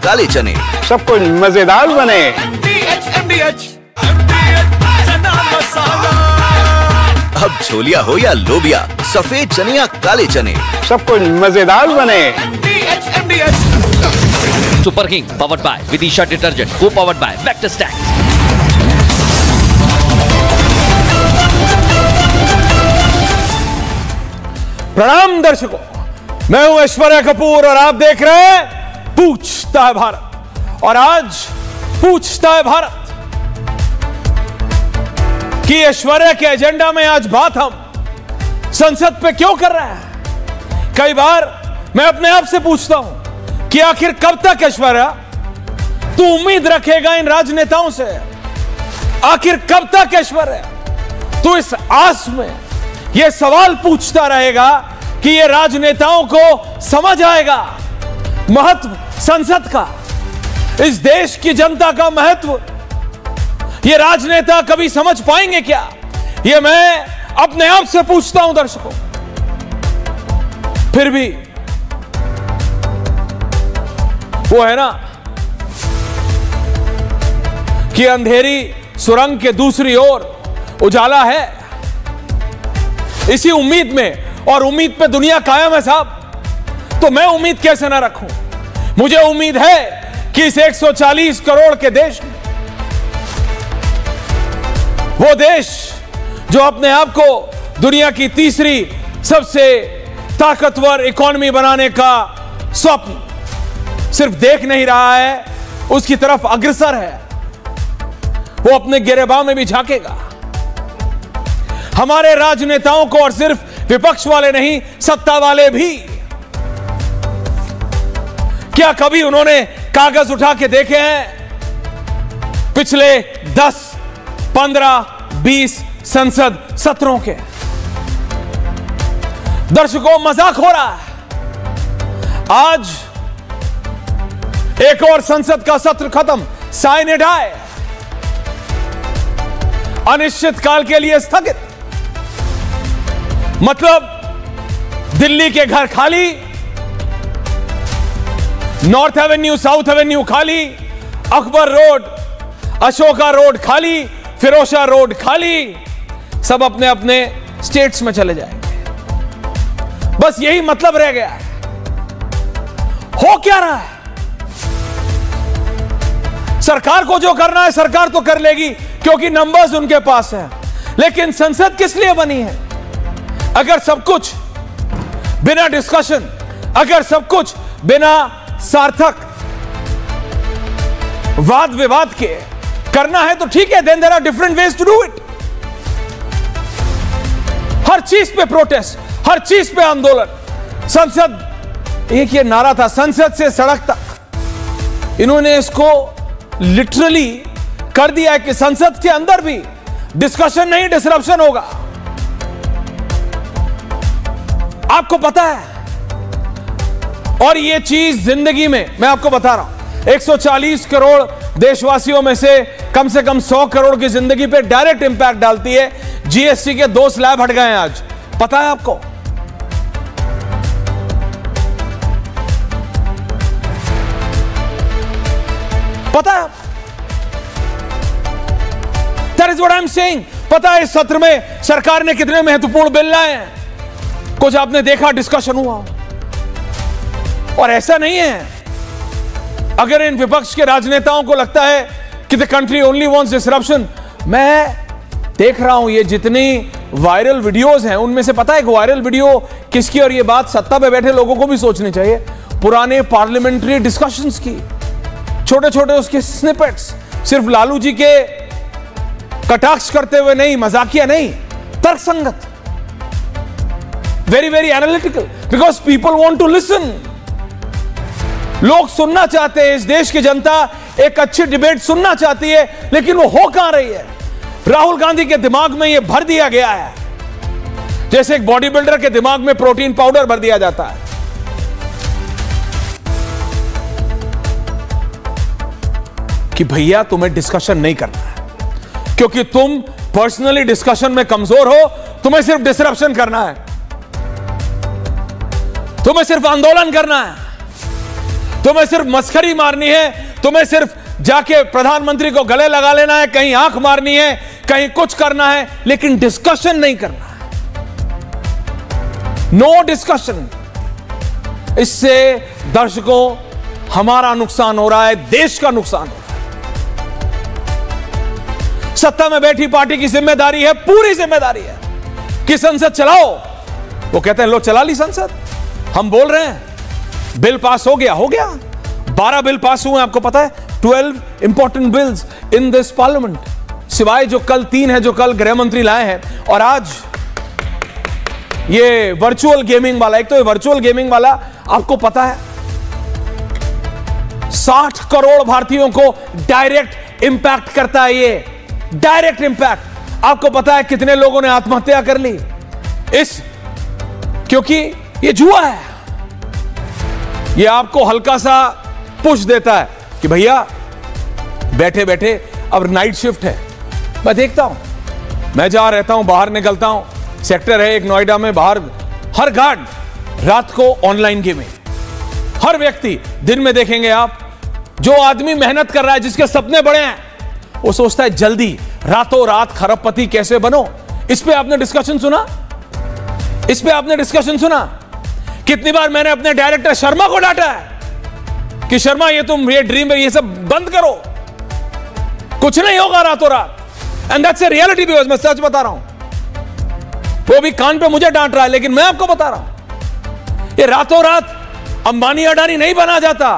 काले चने, सब कुछ मजेदार बने। अब छोलिया हो या लोबिया, सफेद चने या काले चने, सब कुछ मजेदार बने। Super king powered by Vidisha detergent, को पावर्ड बाय वेक्टर स्टैक्स। प्रणाम दर्शकों, मैं हूं ऐश्वर्या कपूर और आप देख रहे हैं पूछता है भारत। और आज पूछता है भारत कि ऐश्वर्या के एजेंडा में आज बात हम संसद पे क्यों कर रहे हैं। कई बार मैं अपने आप से पूछता हूं कि आखिर कब तक ऐश्वर्या तू उम्मीद रखेगा इन राजनेताओं से। आखिर कब तक ऐश्वर्या तू इस आस में यह सवाल पूछता रहेगा कि ये राजनेताओं को समझ आएगा महत्व संसद का, इस देश की जनता का महत्व ये राजनेता कभी समझ पाएंगे क्या? ये मैं अपने आप से पूछता हूं दर्शकों। फिर भी वो है ना कि अंधेरी सुरंग के दूसरी ओर उजाला है। इसी उम्मीद में, और उम्मीद पे दुनिया कायम है साहब, तो मैं उम्मीद कैसे ना रखूं। मुझे उम्मीद है कि इस 140 करोड़ के देश में, वो देश जो अपने आप को दुनिया की तीसरी सबसे ताकतवर इकोनॉमी बनाने का स्वप्न सिर्फ देख नहीं रहा है, उसकी तरफ अग्रसर है, वो अपने गिरेबान में भी झांकेगा। हमारे राजनेताओं को, और सिर्फ विपक्ष वाले नहीं, सत्ता वाले भी, क्या कभी उन्होंने कागज उठा के देखे हैं पिछले 10, 15, 20 संसद सत्रों के? दर्शकों, मजाक हो रहा है। आज एक और संसद का सत्र खत्म, साइन डाई, अनिश्चित काल के लिए स्थगित। मतलब दिल्ली के घर खाली, नॉर्थ एवेन्यू, साउथ एवेन्यू खाली, अकबर रोड, अशोका रोड खाली, फिरोजा रोड खाली, सब अपने अपने स्टेट्स में चले जाएंगे। बस यही मतलब रह गया है। हो क्या रहा है? सरकार को जो करना है सरकार तो कर लेगी, क्योंकि नंबर्स उनके पास हैं। लेकिन संसद किस लिए बनी है? अगर सब कुछ बिना डिस्कशन, अगर सब कुछ बिना सार्थक वाद विवाद के करना है तो ठीक है, then there are different ways to do it. हर चीज पे प्रोटेस्ट, हर चीज पे आंदोलन। संसद, एक ये नारा था, संसद से सड़क तक। इन्होंने इसको लिटरली कर दिया है कि संसद के अंदर भी डिस्कशन नहीं, डिसरप्शन होगा। आपको पता है, और ये चीज जिंदगी में मैं आपको बता रहा हूं, 140 करोड़ देशवासियों में से कम 100 करोड़ की जिंदगी पे डायरेक्ट इंपैक्ट डालती है। जीएसटी के 2 स्लैब हट गए हैं आज, पता है आपको? पता है? That is what I am saying. पता है इस सत्र में सरकार ने कितने महत्वपूर्ण बिल लाए हैं? कुछ आपने देखा, डिस्कशन हुआ? और ऐसा नहीं है, अगर इन विपक्ष के राजनेताओं को लगता है कि the country only wants disruption, मैं देख रहा हूं ये जितनी वायरल वीडियोस हैं, उनमें से पता है एक वायरल वीडियो किसकी? और ये बात सत्ता पे बैठे लोगों को भी सोचनी चाहिए। पुराने पार्लियामेंट्री डिस्कशंस की छोटे छोटे उसके स्निपेट्स, सिर्फ लालू जी के कटाक्ष करते हुए नहीं, मजाकिया नहीं, तर्कसंगत, very very analytical, because people want to listen. लोग सुनना चाहते हैं, इस देश की जनता एक अच्छी डिबेट सुनना चाहती है, लेकिन वो हो कहां रही है? राहुल गांधी के दिमाग में यह भर दिया गया है जैसे एक बॉडी बिल्डर के दिमाग में प्रोटीन पाउडर भर दिया जाता है। कि भैया तुम्हें डिस्कशन नहीं करना है, क्योंकि तुम पर्सनली डिस्कशन में कमजोर हो, तुम्हें सिर्फ डिसरप्शन करना है, तुम्हें सिर्फ आंदोलन करना है। तुम्हें सिर्फ मस्खरी मारनी है, तुम्हें सिर्फ जाके प्रधानमंत्री को गले लगा लेना है, कहीं आंख मारनी है, कहीं कुछ करना है, लेकिन डिस्कशन नहीं करना है। No discussion. इससे दर्शकों हमारा नुकसान हो रहा है, देश का नुकसान हो रहा है। सत्ता में बैठी पार्टी की जिम्मेदारी है, पूरी जिम्मेदारी है कि संसद चलाओ। वो कहते हैं लो चला ली संसद। हम बोल रहे हैं बिल पास हो गया, 12 बिल पास हुए, आपको पता है 12 important bills in this parliament, सिवाय जो कल 3 है जो कल गृह मंत्री लाए हैं। और आज ये वर्चुअल गेमिंग वाला, एक तो ये वर्चुअल गेमिंग वाला आपको पता है 60 करोड़ भारतीयों को डायरेक्ट इंपैक्ट करता है। ये डायरेक्ट इंपैक्ट। आपको पता है कितने लोगों ने आत्महत्या कर ली क्योंकि ये जुआ है। ये आपको हल्का सा पुश देता है कि भैया बैठे बैठे अब नाइट शिफ्ट है। मैं देखता हूं, मैं जहां रहता हूं, बाहर निकलता हूं, सेक्टर है एक नोएडा में, बाहर हर गार्ड रात को ऑनलाइन गेमिंग। हर व्यक्ति दिन में देखेंगे आप, जो आदमी मेहनत कर रहा है, जिसके सपने बड़े हैं, वो सोचता है जल्दी रातों रात खरबपति कैसे बनो। इस पे आपने डिस्कशन सुना? इस पे आपने डिस्कशन सुना? कितनी बार मैंने अपने डायरेक्टर शर्मा को डांटा है कि शर्मा ये तुम ये ड्रीम ये सब बंद करो, कुछ नहीं होगा रातों रात। And that's a reality because मैं सच बता रहा हूं। वो भी कान पे मुझे डांट रहा है, लेकिन मैं आपको बता रहा हूं ये रातों रात अंबानी अडानी नहीं बना जाता।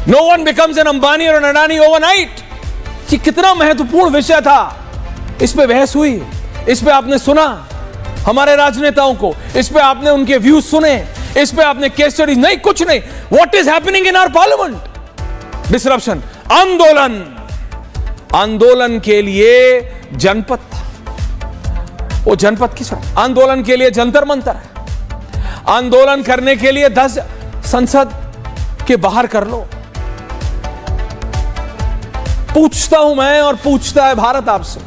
No one becomes an Ambani और एन अडानी ओवरनाइट। ये कितना महत्वपूर्ण विषय था, इस पे बहस हुई, इस पे आपने सुना हमारे राजनेताओं को, इस पे आपने उनके व्यूज सुने, इस पे आपने केस स्टडीज, नहीं कुछ नहीं। What is happening in our parliament? Disruption, आंदोलन। आंदोलन के लिए जनपद था, वो जनपद किस आंदोलन के लिए जंतर मंतर है। आंदोलन करने के लिए 10 संसद के बाहर कर लो। पूछता हूं मैं और पूछता है भारत आपसे।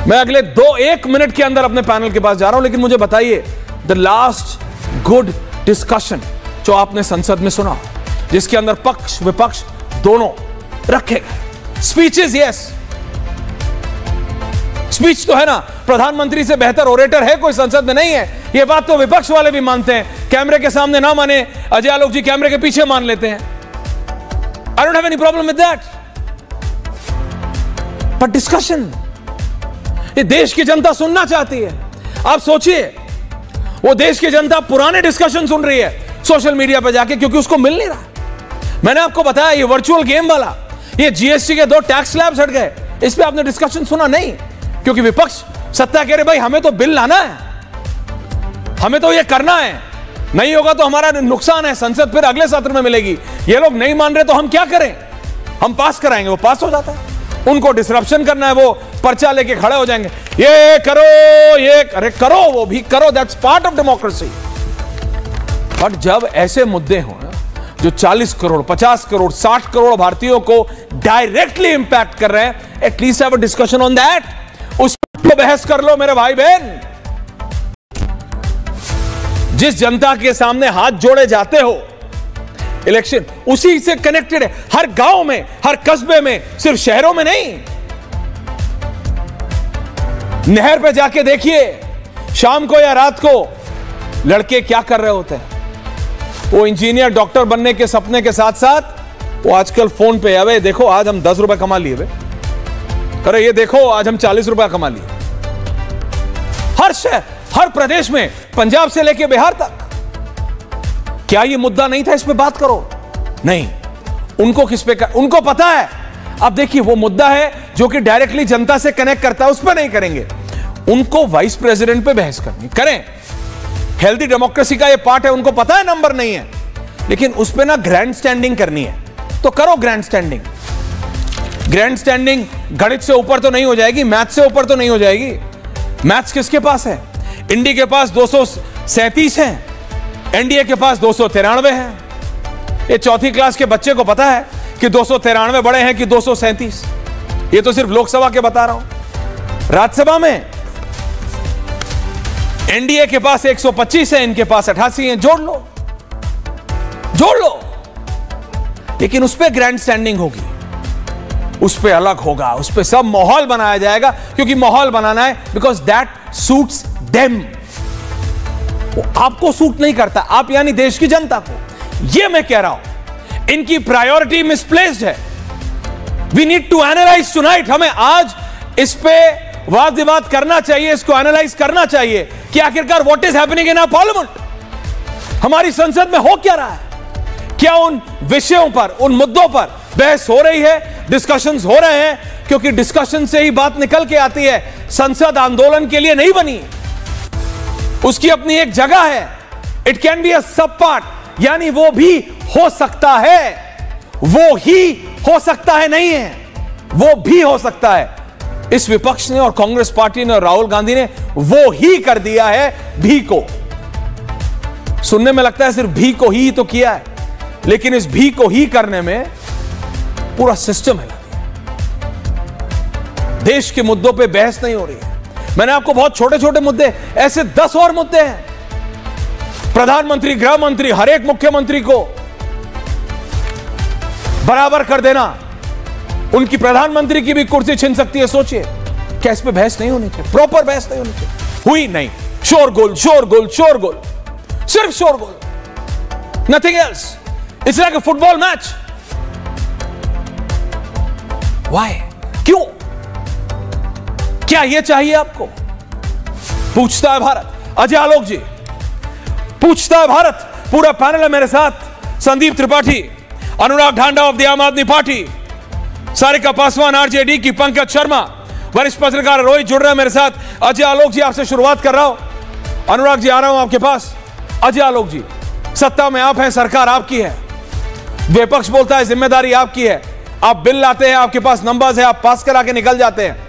मैं अगले 1 मिनट के अंदर अपने पैनल के पास जा रहा हूं, लेकिन मुझे बताइए द लास्ट गुड डिस्कशन जो आपने संसद में सुना, जिसके अंदर पक्ष विपक्ष दोनों रखे गए। स्पीचेस, यस, स्पीच तो है ना, प्रधानमंत्री से बेहतर ओरेटर है कोई संसद में नहीं है। यह बात तो विपक्ष वाले भी मानते हैं। कैमरे के सामने ना माने, अजय आलोक जी कैमरे के पीछे मान लेते हैं। I don't have any problem with that, but discussion ये देश की जनता सुनना चाहती है। आप सोचिए, वो देश की जनता पुराने डिस्कशन सुन रही है सोशल मीडिया पर जाके, क्योंकि उसको मिल नहीं रहा। मैंने आपको बताया ये वर्चुअल गेम वाला, ये जीएसटी के 2 टैक्स स्लैब्स हट गए, इस पे आपने डिस्कशन सुना नहीं, क्योंकि विपक्ष सत्ता कह रहे भाई हमें तो बिल लाना है, हमें तो ये करना है, नहीं होगा तो हमारा नुकसान है, संसद फिर अगले सत्र में मिलेगी। ये लोग नहीं मान रहे तो हम क्या करें, हम पास कराएंगे, वो पास हो जाता है। उनको डिसरप्शन करना है, वो पर्चा लेके खड़े हो जाएंगे, ये करो, ये अरे करो, वो भी करो, that's part of democracy. But जब ऐसे मुद्दे हो जो 40 करोड़ 50 करोड़ 60 करोड़ भारतीयों को डायरेक्टली इंपैक्ट कर रहे हैं, at least have a discussion on that. उस पर बहस कर लो मेरे भाई बहन। जिस जनता के सामने हाथ जोड़े जाते हो, इलेक्शन उसी से कनेक्टेड है, हर गांव में, हर कस्बे में, सिर्फ शहरों में नहीं। नहर पे जाके देखिए, शाम को या रात को लड़के क्या कर रहे होते हैं। वो इंजीनियर डॉक्टर बनने के सपने के साथ साथ वो आजकल फोन पे, अबे देखो आज हम 10 रुपए कमा लिए, अरे ये देखो आज हम 40 रुपए कमा लिए। हर शहर, हर प्रदेश में, पंजाब से लेके बिहार तक। क्या ये मुद्दा नहीं था, इस पे बात करो? नहीं, उनको किस पे उनको पता है। अब देखिए, वो मुद्दा है जो कि डायरेक्टली जनता से कनेक्ट करता है, उस पर नहीं करेंगे। उनको वाइस प्रेसिडेंट पे बहस करनी, करें, हेल्दी डेमोक्रेसी का ये पार्ट है, उनको पता है नंबर नहीं है, लेकिन उस पे ना ग्रैंड स्टैंडिंग करनी है तो करो ग्रैंड स्टैंडिंग। ग्रैंड स्टैंडिंग गणित से ऊपर तो नहीं हो जाएगी, मैथ से ऊपर तो नहीं हो जाएगी। मैथ्स किसके पास है? इंडी के पास 237 हैं, एनडीए के पास 293 हैं। ये चौथी क्लास के बच्चे को पता है कि 293 बड़े हैं कि 237। ये तो सिर्फ लोकसभा के बता रहा हूं। राज्यसभा में एनडीए के पास 125 है, इनके पास 88 है। जोड़ लो, जोड़ लो। लेकिन उस पर ग्रैंड स्टैंडिंग होगी, उस पर अलग होगा, उस पर सब माहौल बनाया जाएगा, क्योंकि माहौल बनाना है बिकॉज दैट सूट्स देम। आपको सूट नहीं करता, आप यानी देश की जनता को। यह मैं कह रहा हूं, इनकी प्रायोरिटी मिसप्लेस्ड है। We need to analyse tonight. हमें आज इस पे वाद विवाद करना चाहिए, इसको एनालाइज करना चाहिए कि आखिरकार what is happening in our parliament. हमारी संसद में हो क्या रहा है? क्या उन विषयों पर, उन मुद्दों पर बहस हो रही है, डिस्कशंस हो रहे हैं? क्योंकि डिस्कशन से ही बात निकल के आती है। संसद आंदोलन के लिए नहीं बनी, उसकी अपनी एक जगह है। इट कैन बी अ सब पार्ट, यानी वो भी हो सकता है, वो ही हो सकता है, नहीं है, वो भी हो सकता है। इस विपक्ष ने और कांग्रेस पार्टी ने और राहुल गांधी ने वो ही कर दिया है, भी को। सुनने में लगता है सिर्फ भी को ही तो किया है, लेकिन इस भी को ही करने में पूरा सिस्टम हिला दिया। देश के मुद्दों पे बहस नहीं हो रही है। मैंने आपको बहुत छोटे छोटे मुद्दे, ऐसे 10 और मुद्दे हैं। प्रधानमंत्री, गृह मंत्री, हर एक मुख्यमंत्री को बराबर कर देना, उनकी प्रधानमंत्री की भी कुर्सी छिन सकती है। सोचिए, क्या इस पे बहस नहीं होनी चाहिए? प्रॉपर बहस नहीं होनी चाहिए? हुई नहीं। शोरगुल शोरगुल शोरगुल, सिर्फ शोरगुल, nothing else. It's like a football match. Why? क्यों? क्या यह चाहिए आपको? पूछता है भारत। अजय आलोक जी पूछता है भारत। पूरा पैनल है मेरे साथ। संदीप त्रिपाठी, अनुराग ढांडा ऑफ द आम आदमी पार्टी, सारिका पासवान आरजेडी की, पंकज शर्मा, वरिष्ठ पत्रकार रोहित जुड़ रहे हैं मेरे साथ। अजय आलोक जी, आपसे शुरुआत कर रहा हूं। अनुराग जी, आ रहा हूं आपके पास। अजय आलोक जी, सत्ता में आप हैं, सरकार आपकी है, विपक्ष बोलता है जिम्मेदारी आपकी है। आप बिल लाते हैं, आपके पास नंबर्स है, आप पास करा के निकल जाते हैं।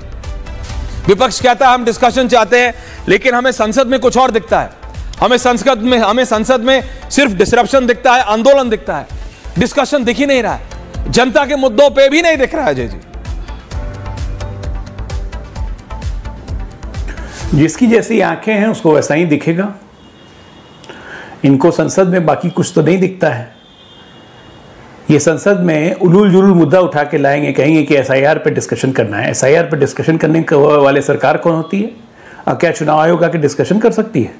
विपक्ष कहता है हम डिस्कशन चाहते हैं, लेकिन हमें संसद में कुछ और दिखता है। हमें संसद में सिर्फ डिसरप्शन दिखता है, आंदोलन दिखता है, डिस्कशन दिख ही नहीं रहा है, जनता के मुद्दों पे भी नहीं दिख रहा है। अजय जी, जिसकी जैसी आंखें हैं उसको वैसा ही दिखेगा। इनको संसद में बाकी कुछ तो नहीं दिखता है। ये संसद में उलूल जुलूल मुद्दा उठा के लाएंगे, कहेंगे कि एसआईआर पे डिस्कशन करना है। एसआईआर पे डिस्कशन करने वाले सरकार कौन होती है? और क्या चुनाव आयोग आके डिस्कशन कर सकती है?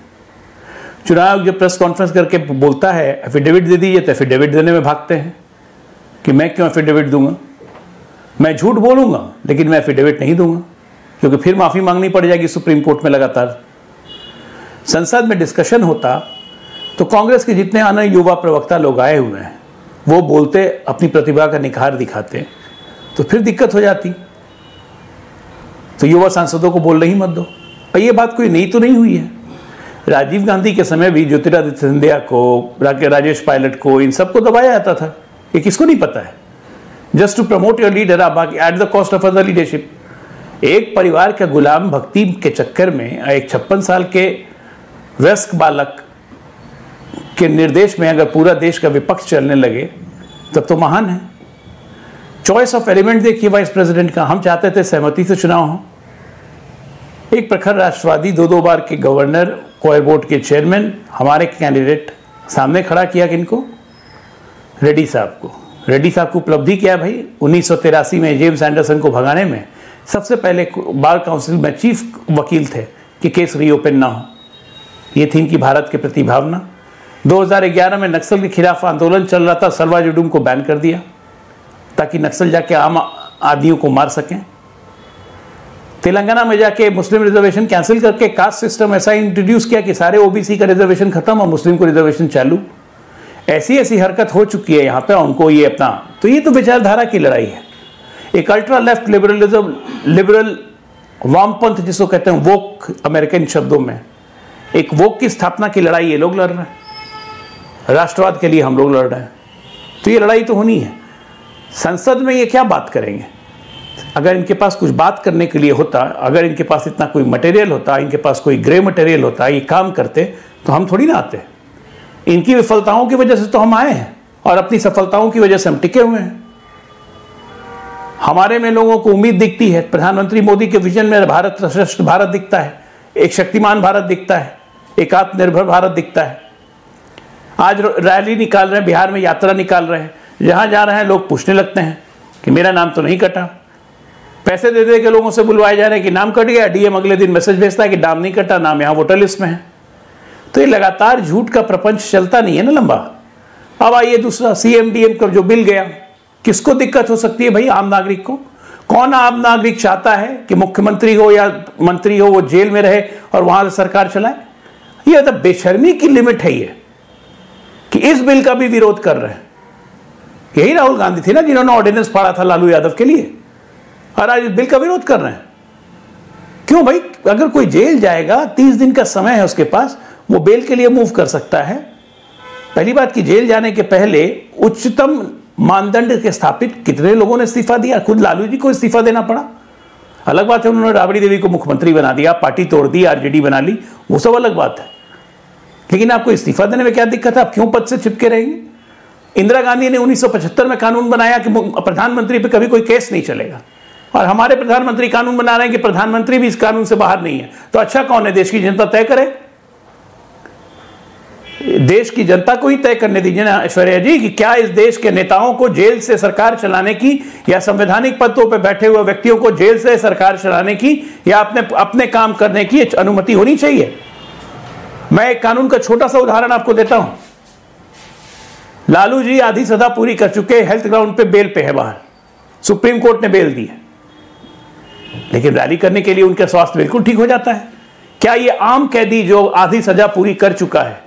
चुनाव आयोग जब प्रेस कॉन्फ्रेंस करके बोलता है एफिडेविट दे दीजिए, तो एफिडेविट देने में भागते हैं कि मैं क्यों एफिडेविट दूंगा, मैं झूठ बोलूंगा लेकिन मैं एफिडेविट नहीं दूंगा, क्योंकि फिर माफी मांगनी पड़ जाएगी सुप्रीम कोर्ट में लगातार। संसद में डिस्कशन होता तो कांग्रेस के जितने आने युवा प्रवक्ता लोग आए हुए हैं वो बोलते, अपनी प्रतिभा का निखार दिखाते, तो फिर दिक्कत हो जाती। तो युवा सांसदों को बोलने ही मत दो। और ये बात कोई नई तो नहीं हुई है। राजीव गांधी के समय भी ज्योतिरादित्य सिंधिया को, राजेश पायलट को, इन सबको दबाया जाता था। ये किसको नहीं पता है? Just to promote your leader, at the cost of other leadership. एक परिवार का गुलाम भक्ति के चक्कर में एक 56 साल के वयस्क बालक के निर्देश में अगर पूरा देश का विपक्ष चलने लगे तब तो महान है। चॉइस ऑफ एलिमेंट देखिए वाइस प्रेसिडेंट का। हम चाहते थे सहमति से चुनाव हो। एक प्रखर राष्ट्रवादी, 2 बार के गवर्नर, कोयर बोर्ड के चेयरमैन, हमारे कैंडिडेट सामने खड़ा किया किनको? रेड्डी साहब को। रेड्डी साहब को उपलब्धि क्या भाई? 1983 में जेम्स एंडरसन को भगाने में सबसे पहले बार काउंसिल में चीफ वकील थे कि केस रीओपन ना हो। ये थी इनकी भारत के प्रति भावना। 2011 में नक्सल के खिलाफ आंदोलन चल रहा था, सर्वा जुडूम को बैन कर दिया ताकि नक्सल जाके आम आदमियों को मार सकें। तेलंगाना में जाके मुस्लिम रिजर्वेशन कैंसिल करके कास्ट सिस्टम ऐसा इंट्रोड्यूस किया कि सारे ओबीसी का रिजर्वेशन खत्म और मुस्लिम को रिजर्वेशन चालू। ऐसी ऐसी हरकत हो चुकी है यहाँ पे उनको ये अपना। तो ये तो विचारधारा की लड़ाई है। एक अल्ट्रा लेफ्ट लिबरलिज्म, लिबरल वामपंथ जिसको कहते हैं, वोक अमेरिकन शब्दों में, एक वोक की स्थापना की लड़ाई ये लोग लड़ रहे हैं, राष्ट्रवाद के लिए हम लोग लड़ रहे हैं। तो ये लड़ाई तो होनी है। संसद में ये क्या बात करेंगे? अगर इनके पास कुछ बात करने के लिए होता, अगर इनके पास इतना कोई मटेरियल होता, इनके पास कोई ग्रे मटेरियल होता, ये काम करते, तो हम थोड़ी ना आते। इनकी विफलताओं की वजह से तो हम आए हैं और अपनी सफलताओं की वजह से हम टिके हुए हैं। हमारे में लोगों को उम्मीद दिखती है। प्रधानमंत्री मोदी के विजन में भारत श्रेष्ठ भारत दिखता है, एक शक्तिमान भारत दिखता है, एक आत्मनिर्भर भारत दिखता है। आज रैली निकाल रहे हैं, बिहार में यात्रा निकाल रहे हैं, जहां जा रहे हैं लोग पूछने लगते हैं कि मेरा नाम तो नहीं कटा। पैसे दे दे के लोगों से बुलवाए जा रहे हैं कि नाम कट गया, डीएम अगले दिन मैसेज भेजता है कि नाम नहीं कटा, नाम यहाँ वोटर लिस्ट में है। तो ये लगातार झूठ का प्रपंच चलता नहीं है ना लंबा। अब आइए दूसरा, सीएम डीएम का जो बिल गया, किसको दिक्कत हो सकती है भाई? आम नागरिक को। कौन आम नागरिक चाहता है कि मुख्यमंत्री हो या मंत्री हो वो जेल में रहे और वहां से सरकार चलाए? ये तो बेशर्मी की लिमिट है ये, कि इस बिल का भी विरोध कर रहे हैं। यही राहुल गांधी थे ना जिन्होंने ऑर्डिनेंस फाड़ा था लालू यादव के लिए, और आज इस बिल का विरोध कर रहे हैं। क्यों भाई? अगर कोई जेल जाएगा, 30 दिन का समय है उसके पास, वो बेल के लिए मूव कर सकता है। पहली बात कि जेल जाने के पहले उच्चतम मानदंड के स्थापित कितने लोगों ने इस्तीफा दिया? खुद लालू जी को इस्तीफा देना पड़ा। अलग बात है उन्होंने राबड़ी देवी को मुख्यमंत्री बना दिया, पार्टी तोड़ दी, आरजेडी बना ली, वो सब अलग बात है। लेकिन आपको इस्तीफा देने में क्या दिक्कत है? आप क्यों पद से चिपके रहेंगे? इंदिरा गांधी ने 1975 में कानून बनाया कि प्रधानमंत्री पे कभी कोई केस नहीं चलेगा, और हमारे प्रधानमंत्री कानून बना रहे हैं कि प्रधानमंत्री भी इस कानून से बाहर नहीं है। तो अच्छा कौन है? देश की जनता तय करे। देश की जनता को ही तय करने दीजिए ना ऐश्वर्या जी, कि क्या इस देश के नेताओं को जेल से सरकार चलाने की, या संवैधानिक पदों पर बैठे हुए व्यक्तियों को जेल से सरकार चलाने की, या अपने काम करने की अनुमति होनी चाहिए। मैं एक कानून का छोटा सा उदाहरण आपको देता हूं। लालू जी आधी सजा पूरी कर चुके, हेल्थ ग्राउंड पे बेल पे है बाहर, सुप्रीम कोर्ट ने बेल दी है, लेकिन रैली करने के लिए उनका स्वास्थ्य बिल्कुल ठीक हो जाता है। क्या ये आम कैदी जो आधी सजा पूरी कर चुका है,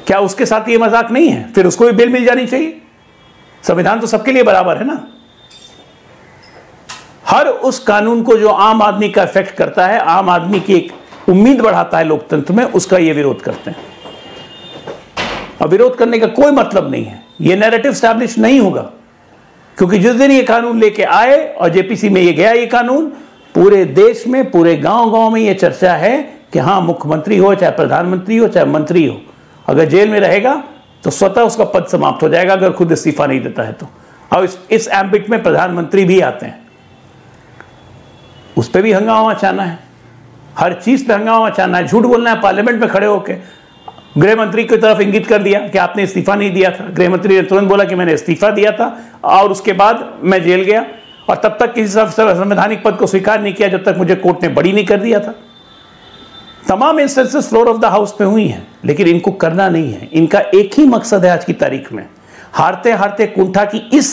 क्या उसके साथ ये मजाक नहीं है? फिर उसको भी बेल मिल जानी चाहिए। संविधान तो सबके लिए बराबर है ना। हर उस कानून को जो आम आदमी का इफेक्ट करता है, आम आदमी की एक उम्मीद बढ़ाता है लोकतंत्र में, उसका ये विरोध करते हैं। अब विरोध करने का कोई मतलब नहीं है, ये नैरेटिव स्टैब्लिश नहीं होगा, क्योंकि जिस दिन ये कानून लेके आए और जेपीसी में ये गया, ये कानून पूरे देश में, पूरे गांव-गांव में ये चर्चा है कि हाँ, मुख्यमंत्री हो चाहे प्रधानमंत्री हो चाहे मंत्री हो, अगर जेल में रहेगा तो स्वतः उसका पद समाप्त हो जाएगा, अगर खुद इस्तीफा नहीं देता है तो। और इस एम्बिट में प्रधानमंत्री भी आते हैं, उस पर भी हंगामा मचाना है, हर चीज पे हंगामा मचाना है, झूठ बोलना है। पार्लियामेंट में खड़े होकर गृह मंत्री की तरफ इंगित कर दिया कि आपने इस्तीफा नहीं दिया था। गृह मंत्री ने तुरंत बोला कि मैंने इस्तीफा दिया था और उसके बाद मैं जेल गया, और तब तक किसी संवैधानिक पद को स्वीकार नहीं किया जब तक मुझे कोर्ट ने बरी नहीं कर दिया था। तमाम instances floor of the house पे हुई हैं, लेकिन इनको करना नहीं है। इनका एक ही मकसद है आज की तारीख में, हारते हारते कुंठा की इस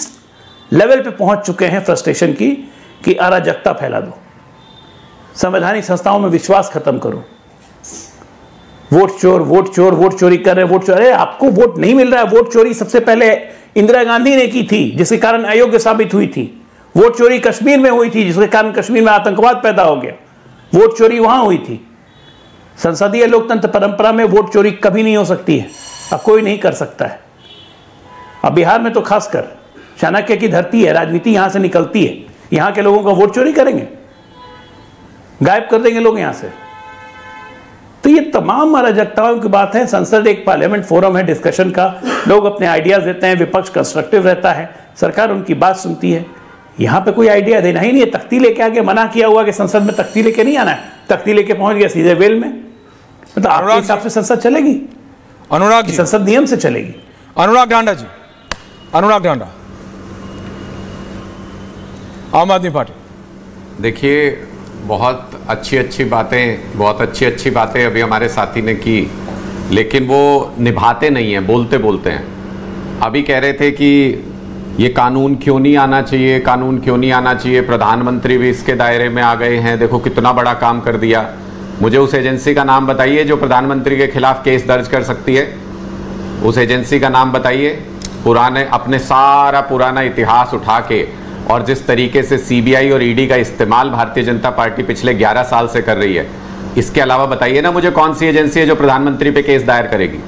लेवल पे पहुंच चुके हैं फ्रस्ट्रेशन की, कि अराजकता फैला दो, संवैधानिक संस्थाओं में विश्वास खत्म करो, वोट चोर वोट चोर, वोट चोरी कर रहे, वोट चोर। अरे आपको वोट नहीं मिल रहा है। वोट चोरी सबसे पहले इंदिरा गांधी ने की थी, जिसके कारण अयोग्य साबित हुई थी। वोट चोरी कश्मीर में हुई थी, जिसके कारण कश्मीर में आतंकवाद पैदा हो गया। वोट चोरी वहां हुई थी। संसदीय लोकतंत्र परंपरा में वोट चोरी कभी नहीं हो सकती है, अब कोई नहीं कर सकता है। अब बिहार में तो खासकर चाणक्य की धरती है, राजनीति यहां से निकलती है। यहां के लोगों का वोट चोरी करेंगे, गायब कर देंगे लोग यहां से। तो ये तमाम अराजकताओं की बात है। संसद एक पार्लियामेंट फोरम है डिस्कशन का, लोग अपने आइडियाज देते हैं, विपक्ष कंस्ट्रक्टिव रहता है, सरकार उनकी बात सुनती है। यहां पे कोई आइडिया देना ही नहीं है। तख्ती लेके आगे मना किया हुआ कि संसद में तख्ती लेके नहीं आना है, तख्ती लेके पहुंच गया सीधे वेल में। मतलब आपके हिसाब से संसद चलेगी? अनुराग जी, संसद नियम से चलेगी। अनुराग ढांडा जी, अनुराग ढांडा, आम आदमी पार्टी। देखिए, बहुत अच्छी अच्छी बातें अभी हमारे साथी ने की, लेकिन वो निभाते नहीं हैं, बोलते बोलते हैं। अभी कह रहे थे कि ये कानून क्यों नहीं आना चाहिए, कानून क्यों नहीं आना चाहिए, प्रधानमंत्री भी इसके दायरे में आ गए हैं, देखो कितना बड़ा काम कर दिया। मुझे उस एजेंसी का नाम बताइए जो प्रधानमंत्री के खिलाफ केस दर्ज कर सकती है। उस एजेंसी का नाम बताइए। अपने सारा पुराना इतिहास उठा के, और जिस तरीके से सीबीआई और ईडी का इस्तेमाल भारतीय जनता पार्टी पिछले 11 साल से कर रही है, इसके अलावा बताइए ना मुझे कौन सी एजेंसी है जो प्रधानमंत्री पे केस दायर करेगी।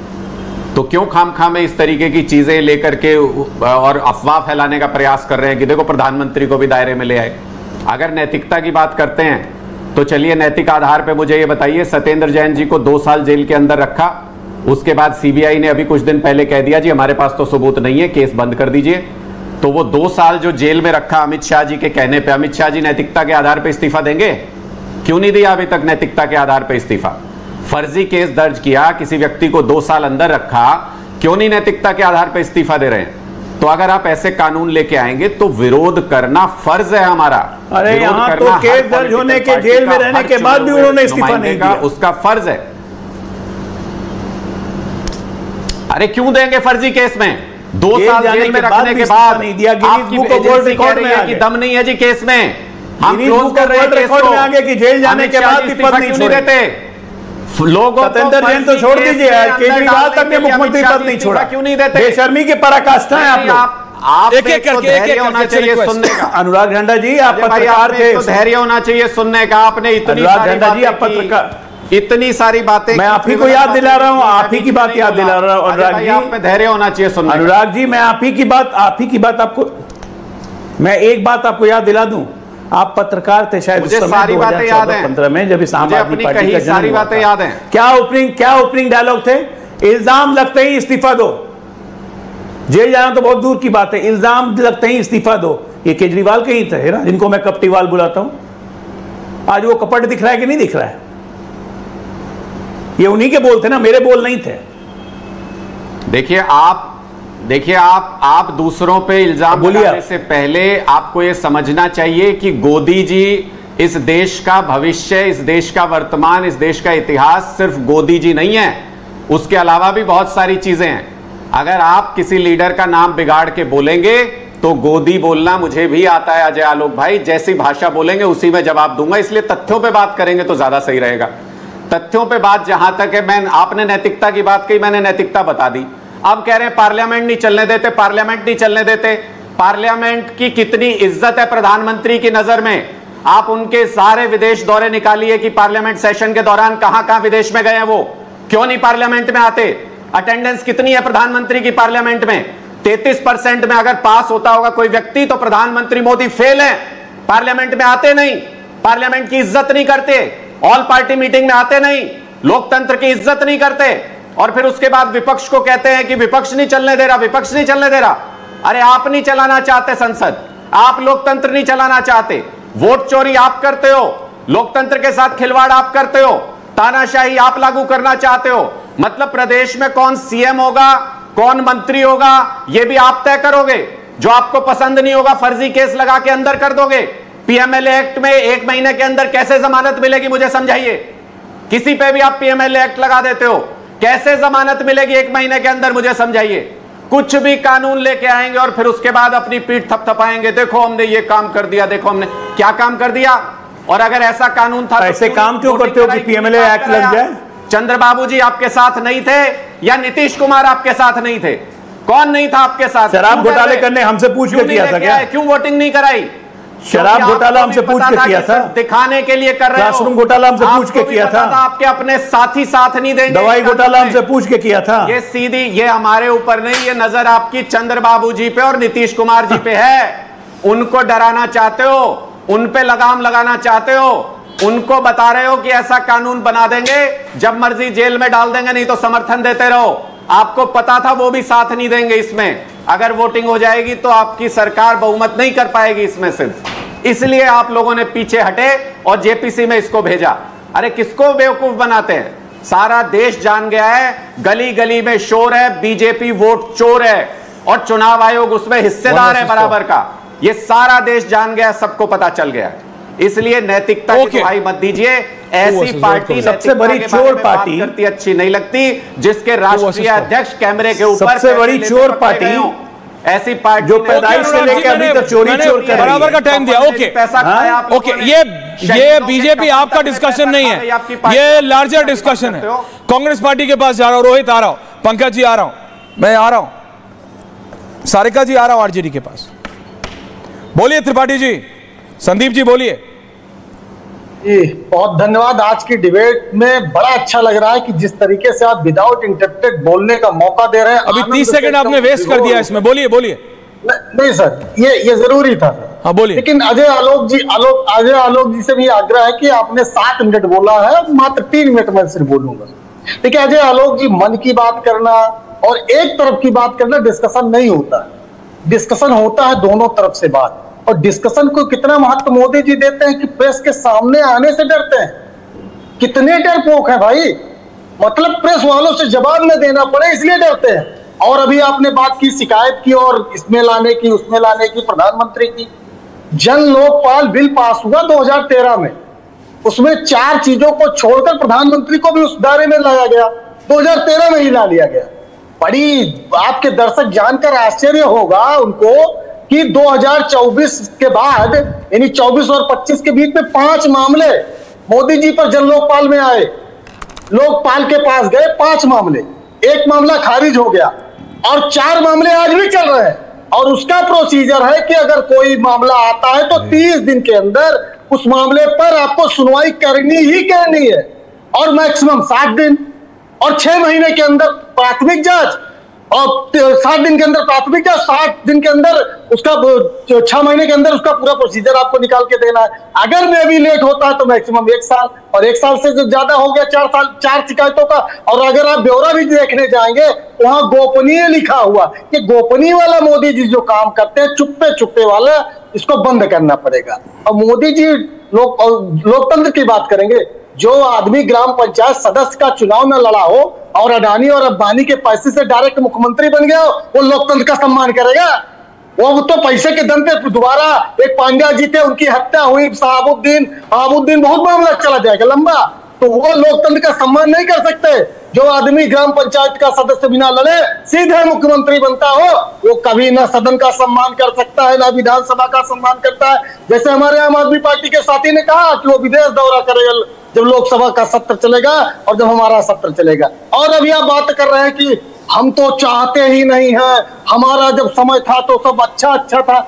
तो क्यों खामखा में इस तरीके की चीजें लेकर के और अफवाह फैलाने का प्रयास कर रहे हैं कि देखो प्रधानमंत्री को भी दायरे में ले आए। अगर नैतिकता की बात करते हैं तो चलिए नैतिक आधार पे मुझे ये बताइए, सत्येंद्र जैन जी को 2 साल जेल के अंदर रखा, उसके बाद सीबीआई ने अभी कुछ दिन पहले कह दिया जी हमारे पास तो सबूत नहीं है, केस बंद कर दीजिए। तो वो 2 साल जो जेल में रखा अमित शाह जी के कहने पे, अमित शाह जी नैतिकता के आधार पे इस्तीफा देंगे? क्यों नहीं दिया अभी तक नैतिकता के आधार पे इस्तीफा? फर्जी केस दर्ज किया, किसी व्यक्ति को 2 साल अंदर रखा, क्यों नहीं नैतिकता के आधार पे इस्तीफा दे रहे हैं? तो अगर आप ऐसे कानून लेके आएंगे तो विरोध करना फर्ज है हमारा। अरे यहाँ तो केस दर्ज होने के, जेल में रहने के बाद भी उन्होंने इस्तीफा नहीं दिया, उसका फर्ज है। अरे क्यों देंगे फर्जी केस में? 2 साल जेल में रखने के बाद नहीं दिया। Guinness book of world record में कि दम नहीं है जी केस में, हम क्लोज कर रहे हैं केस को। आगे कि जेल जाने के बाद भी पद नहीं देते लोगों को। सत्येंद्र जैन तो छोड़ दीजिए, केजरीवाल तक ने मुख्यमंत्री पद नहीं छोड़ा, क्यों नहीं देते? बेशर्मी की पराकाष्ठा है आप लोग। आप एक एक करके होना चाहिए सुनने का। अनुराग झंडा जी आप पत्रकार थे, धैर्य होना चाहिए सुनने का। आपने इतनी सारी बातें, मैं आप ही को याद दिला रहा हूं, आप ही की बात याद दिला रहा हूं। अनुराग जी आप में धैर्य होना चाहिए सुनने। अनुराग जी मैं आप ही की बात आपको, मैं एक बात आपको याद दिला दूं, आप पत्रकार थे शायद, मुझे सारी बातें याद हैं 2015 में जब इस आम आदमी पार्टी का सारी बातें याद हैं। क्या ओपनिंग डायलॉग थे? इल्जाम लगते ही इस्तीफा दो। जेल जाना तो बहुत दूर की बात है, इल्जाम लगते ही इस्तीफा दो। ये केजरीवाल के ही थे ना, जिनको मैं कपटीवाल बुलाता हूं। आज वो कपट दिख रहा है कि नहीं दिख रहा है? ये उन्हीं के बोल थे ना, मेरे बोल नहीं थे। देखिए आप दूसरों पे इल्जाम लगाने से पहले आपको यह समझना चाहिए कि गोदी जी इस देश का भविष्य, इस देश का वर्तमान, इस देश का इतिहास सिर्फ गोदी जी नहीं है, उसके अलावा भी बहुत सारी चीजें हैं। अगर आप किसी लीडर का नाम बिगाड़ के बोलेंगे तो गोदी बोलना मुझे भी आता है अजय आलोक भाई, जैसी भाषा बोलेंगे उसी में जवाब दूंगा। इसलिए तथ्यों पे बात करेंगे तो ज्यादा सही रहेगा। तथ्यों पे बात जहां तक है, आपने नैतिकता की बात कही, मैंने नैतिकता बता दी। अब कह रहे हैं पार्लियामेंट नहीं चलने देते, पार्लियामेंट नहीं चलने देते। पार्लियामेंट की कितनी इज्जत है प्रधानमंत्री की नजर में। आप उनके सारे विदेश दौरे निकालिए कि पार्लियामेंट सेशन के दौरान कहां विदेश में गए हैं, वो क्यों नहीं पार्लियामेंट में आते? अटेंडेंस कितनी है प्रधानमंत्री की पार्लियामेंट में? 33% में अगर पास होता होगा कोई व्यक्ति तो प्रधानमंत्री मोदी फेल है, पार्लियामेंट में आते नहीं, पार्लियामेंट की इज्जत नहीं करते, ऑल पार्टी मीटिंग में आते नहीं, लोकतंत्र की इज्जत नहीं करते। और फिर उसके बाद विपक्ष को कहते हैं कि विपक्ष नहीं चलने दे रहा, विपक्ष नहीं चलने दे रहा। अरे आप नहीं चलाना चाहते संसद, आप लोकतंत्र नहीं चलाना चाहते, वोट चोरी आप करते हो, लोकतंत्र के साथ खिलवाड़ आप करते हो, तानाशाही आप लागू करना चाहते हो। मतलब प्रदेश में कौन सीएम होगा, कौन मंत्री होगा, यह भी आप तय करोगे। जो आपको पसंद नहीं होगा फर्जी केस लगा के अंदर कर दोगे। पीएमएलए एक्ट में 1 महीने के अंदर कैसे जमानत मिलेगी, मुझे समझाइए। किसी पे भी आप पीएमएलए एक्ट लगा देते हो, कैसे जमानत मिलेगी 1 महीने के अंदर, मुझे समझाइए। कुछ भी कानून लेके आएंगे और फिर उसके बाद अपनी पीठ थपथपाएंगे, देखो हमने ये काम कर दिया, देखो हमने क्या काम कर दिया। और अगर ऐसा कानून था ऐसे काम क्यों करते हो कि पीएमएलए एक्ट लग जाए? चंद्रबाबू जी आपके साथ नहीं थे या नीतीश कुमार आपके साथ नहीं थे? कौन नहीं था आपके साथ? शराब घोटाले करने हमसे पूछ के किया था क्या? क्यों वोटिंग नहीं कराई? शराब घोटाला हमसे पूछ के किया था, दिखाने के लिए कर रहे हो। क्लासरूम घोटाला हमसे पूछ के किया था, आपके अपने साथी साथ नहीं देंगे। दवाई घोटाला हमसे पूछ के किया था। ये सीधी, ये हमारे ऊपर नहीं, ये नजर आपकी चंद्रबाबू जी पे और नीतीश कुमार जी पे है। उनको डराना चाहते हो, उन पे लगाम लगाना चाहते हो, उनको बता रहे हो कि ऐसा कानून बना देंगे, जब मर्जी जेल में डाल देंगे, नहीं तो समर्थन देते रहो। आपको पता था वो भी साथ नहीं देंगे इसमें। अगर वोटिंग हो जाएगी तो आपकी सरकार बहुमत नहीं कर पाएगी इसमें सिर्फ, इसलिए आप लोगों ने पीछे हटे और जेपीसी में इसको भेजा। अरे किसको बेवकूफ बनाते हैं? सारा देश जान गया है, गली गली में शोर है, बीजेपी वोट चोर है और चुनाव आयोग उसमें हिस्सेदार है बराबर का। ये सारा देश जान गया, सबको पता चल गया। इसलिए नैतिकता की दुहाई मत दीजिए। ऐसी पार्टी सबसे बड़ी चोर पार्टी करती अच्छी नहीं लगती, जिसके राष्ट्रीय अध्यक्ष कैमरे के ऊपर सबसे बड़ी चोर पार्टी, ऐसी पार्टी जो पैदाइश से लेकर अभी तक चोरी चोर कर बराबर का टाइम दिया। ओके पैसा खाया आप ओके, ये बीजेपी आपका डिस्कशन नहीं है, ये लार्जर डिस्कशन है। कांग्रेस पार्टी के पास जा रहा हूं, रोहित आ रहा हूं, पंकज जी आ रहा हूं, मैं आ रहा हूं, सारिका जी आ रहा हूं आरजेडी के पास। बोलिए त्रिपाठी जी, संदीप जी बोलिए। बहुत धन्यवाद। आज की डिबेट में बड़ा अच्छा लग रहा है कि जिस तरीके से आप विदाउट इंटरप्टेड बोलने का मौका दे रहे हैं। अभी 30 सेकंड आपने वेस्ट कर दिया इसमें, बोलिए बोलिए। नहीं सर, ये जरूरी था सर। हाँ बोलिए। लेकिन अजय आलोक जी से भी आग्रह है कि आपने 7 मिनट बोला है, मात्र 3 मिनट में सिर्फ बोलूंगा। देखिए अजय आलोक जी, मन की बात करना और एक तरफ की बात करना डिस्कशन नहीं होता है। डिस्कशन होता है दोनों तरफ से बात। और डिस्कशन को कितना महत्व मोदी जी देते हैं कि प्रेस के सामने आने से डरते हैं। कितने डरपोक हैं भाई, मतलब प्रेस वालों से जवाब न देना पड़े इसलिए डरते हैं। और अभी आपने बात की शिकायत की और इसमें लाने की उसमें लाने की, प्रधानमंत्री की। जन लोकपाल बिल पास हुआ 2013 में, उसमें 4 चीजों को छोड़कर प्रधानमंत्री को भी उस दायरे में लाया गया, 2013 में ही ला लिया गया। बड़ी आपके दर्शक जानकर आश्चर्य होगा उनको कि 2024 के बाद यानी 24 और 25 के बीच में 5 मामले मोदी जी पर जन लोकपाल में आए। लोकपाल के पास गए, 5 मामले, 1 मामला खारिज हो गया और 4 मामले आज भी चल रहे हैं। और उसका प्रोसीजर है कि अगर कोई मामला आता है तो 30 दिन के अंदर उस मामले पर आपको सुनवाई करनी ही करनी है, और मैक्सिमम 60 दिन, और 6 महीने के अंदर प्राथमिक जांच, और 60 दिन के अंदर प्राथमिक जांच, 60 दिन के अंदर उसका 6 महीने के अंदर उसका पूरा प्रोसीजर आपको निकाल के देना है। अगर में भी लेट होता है तो मैक्सिमम 1 साल, और 1 साल से जो ज्यादा हो गया 4 साल, 4 शिकायतों का। और अगर आप ब्यौरा भी देखने जाएंगे तो वहां गोपनीय लिखा हुआ, कि गोपनीय वाला मोदी जी जो काम करते हैं, चुप्पे चुप्पे वाला, इसको बंद करना पड़ेगा। और मोदी जी लोकतंत्र की बात करेंगे, जो आदमी ग्राम पंचायत सदस्य का चुनाव में लड़ा हो और अडानी और अंबानी के पैसे से डायरेक्ट मुख्यमंत्री बन गया हो, वो लोकतंत्र का सम्मान करेगा? वो तो पैसे के दम पे दोबारा एक पांड्या जी थे, उनकी हत्या हुई, शहाबुद्दीन बहुत मामला चला जाएगा लंबा, तो वो लोकतंत्र का सम्मान नहीं कर सकते। जो आदमी ग्राम पंचायत का सदस्य बिना लड़े सीधे मुख्यमंत्री बनता हो, वो कभी ना सदन का सम्मान कर सकता है, ना विधानसभा का सम्मान करता है। जैसे हमारे आम आदमी पार्टी के साथी ने कहा कि वो विदेश दौरा करेगा जब लोकसभा का सत्र चलेगा और जब हमारा सत्र चलेगा। और अभी आप बात कर रहे हैं कि हम तो चाहते ही नहीं है, हमारा जब समय था तो सब अच्छा था।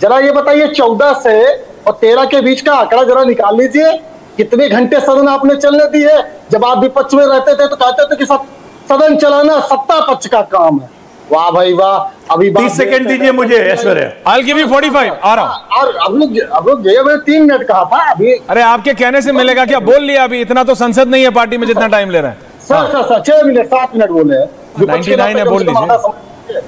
जरा ये बताइए 14 से और 13 के बीच का आंकड़ा जरा निकाल लीजिए, कितने घंटे सदन आपने चलने दी है? जब आप विपक्ष में रहते थे तो कहते थे कि सदन चलाना सत्ता पक्ष का काम है। वाह भाई वाह। अभी 30 सेकंड दीजिए मुझे ऐश्वर्या। I'll give you 45, आ रहा हूं। और अब लोग 3 मिनट कहा था अभी। अरे आपके कहने से मिलेगा क्या? बोल लिया अभी, इतना तो संसद नहीं है पार्टी में जितना टाइम ले रहा है। सर 6 मिनट 7 मिनट बोले हैं, 99 है, बोल लीजिए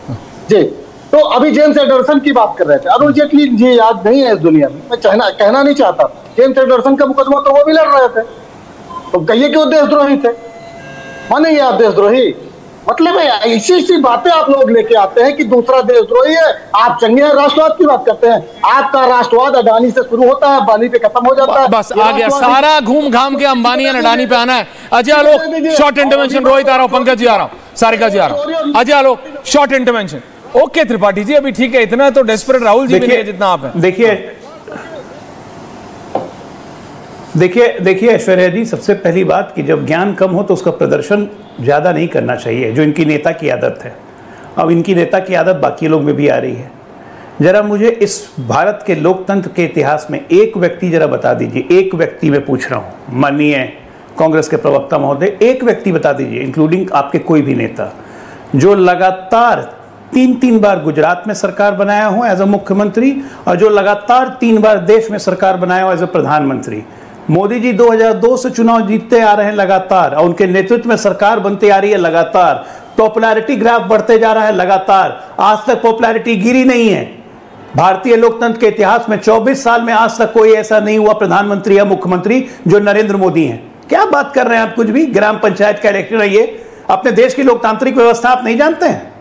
जी। तो अभी जेम्स एंडरसन की बात कर रहे थे, अरुण जेटली जी याद नहीं है इस दुनिया में, मैं कहना नहीं चाहता। जेम्स एंडरसन का मुकदमा तो वो भी लड़ रहे थे, तो कहिए कि वो देशद्रोही थे, माने ये आप देशद्रोही? मतलब ऐसी बातें आप लोग लेके आते हैं कि दूसरा देशद्रोही है, आप चंगे राष्ट्रवाद की बात करते हैं। आपका राष्ट्रवाद अडानी से शुरू होता है, अंबानी पे खत्म हो जाता है। बस आ गया सारा घूम घाम के अंबानी और अडानी पे आना है। अजय आलोक शॉर्ट इंटरवेंशन, रोहित आ रहा हूं, पंकज जी आ रहा हूं, सारिका जी आ रहा हूं, Ajay Alok short intervention. Okay Tripathi ji, अभी ठीक है, इतना तो डेस्परेट राहुल जी भी नहीं है जितना आप हैं। देखिए ऐश्वर्या जी, सबसे पहली बात कि जब ज्ञान कम हो तो उसका प्रदर्शन ज़्यादा नहीं करना चाहिए, जो इनकी नेता की आदत है। अब इनकी नेता की आदत बाकी लोग में भी आ रही है। जरा मुझे इस भारत के लोकतंत्र के इतिहास में एक व्यक्ति जरा बता दीजिए, एक व्यक्ति मैं पूछ रहा हूँ, माननीय कांग्रेस के प्रवक्ता महोदय, एक व्यक्ति बता दीजिए, इंक्लूडिंग आपके कोई भी नेता, जो लगातार 3 बार गुजरात में सरकार बनाया हो एज अ मुख्यमंत्री, और जो लगातार 3 बार देश में सरकार बनाया हो एज अ प्रधानमंत्री। मोदी जी 2002 से चुनाव जीतते आ रहे हैं लगातार, और उनके नेतृत्व में सरकार बनती आ रही है लगातार। पॉपुलैरिटी ग्राफ बढ़ते जा रहा है लगातार, आज तक पॉपुलैरिटी गिरी नहीं है। भारतीय लोकतंत्र के इतिहास में 24 साल में आज तक कोई ऐसा नहीं हुआ प्रधानमंत्री या मुख्यमंत्री जो नरेंद्र मोदी हैं। क्या बात कर रहे हैं आप? कुछ भी ग्राम पंचायत का इलेक्शन है ये? अपने देश की लोकतांत्रिक व्यवस्था आप नहीं जानते हैं?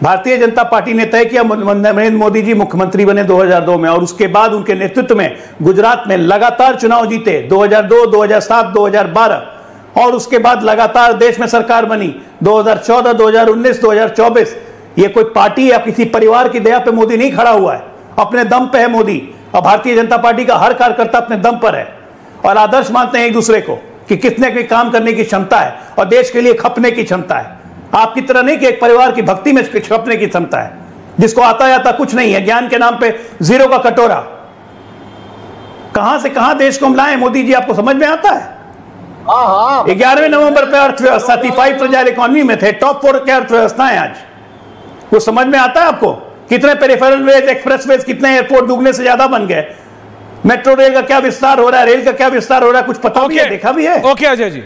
भारतीय जनता पार्टी ने तय किया नरेंद्र मोदी जी मुख्यमंत्री बने 2002 में, और उसके बाद उनके नेतृत्व में गुजरात में लगातार चुनाव जीते 2002, 2007, 2012, और उसके बाद लगातार देश में सरकार बनी 2014, 2019, 2024। ये कोई पार्टी या किसी परिवार की दया पे मोदी नहीं खड़ा हुआ है, अपने दम पे है मोदी। और भारतीय जनता पार्टी का हर कार्यकर्ता अपने दम पर है और आदर्श मानते हैं एक दूसरे को कि कितने के काम करने की क्षमता है और देश के लिए खपने की क्षमता है। आपकी तरह नहीं कि एक परिवार की भक्ति में छपने की क्षमता है, जिसको आता जाता कुछ नहीं है, ज्ञान के नाम पे जीरो का कटोरा। कहां से कहां देश को हम लाए मोदी जी, आपको समझ में आता है? 11वें नवंबर पे अर्थव्यवस्था थी, 5 फ्रेजाइल इकोनॉमी में थे, टॉप 4 के अर्थव्यवस्थाएं आज। वो समझ में आता है आपको? कितने पेरिफेरल वेज, एक्सप्रेस वेज, कितने एयरपोर्ट दुगने से ज्यादा बन गए। मेट्रो रेल का क्या विस्तार हो रहा है, रेल का क्या विस्तार हो रहा है, कुछ पता भी है, देखा भी है? Okay Ajay ji,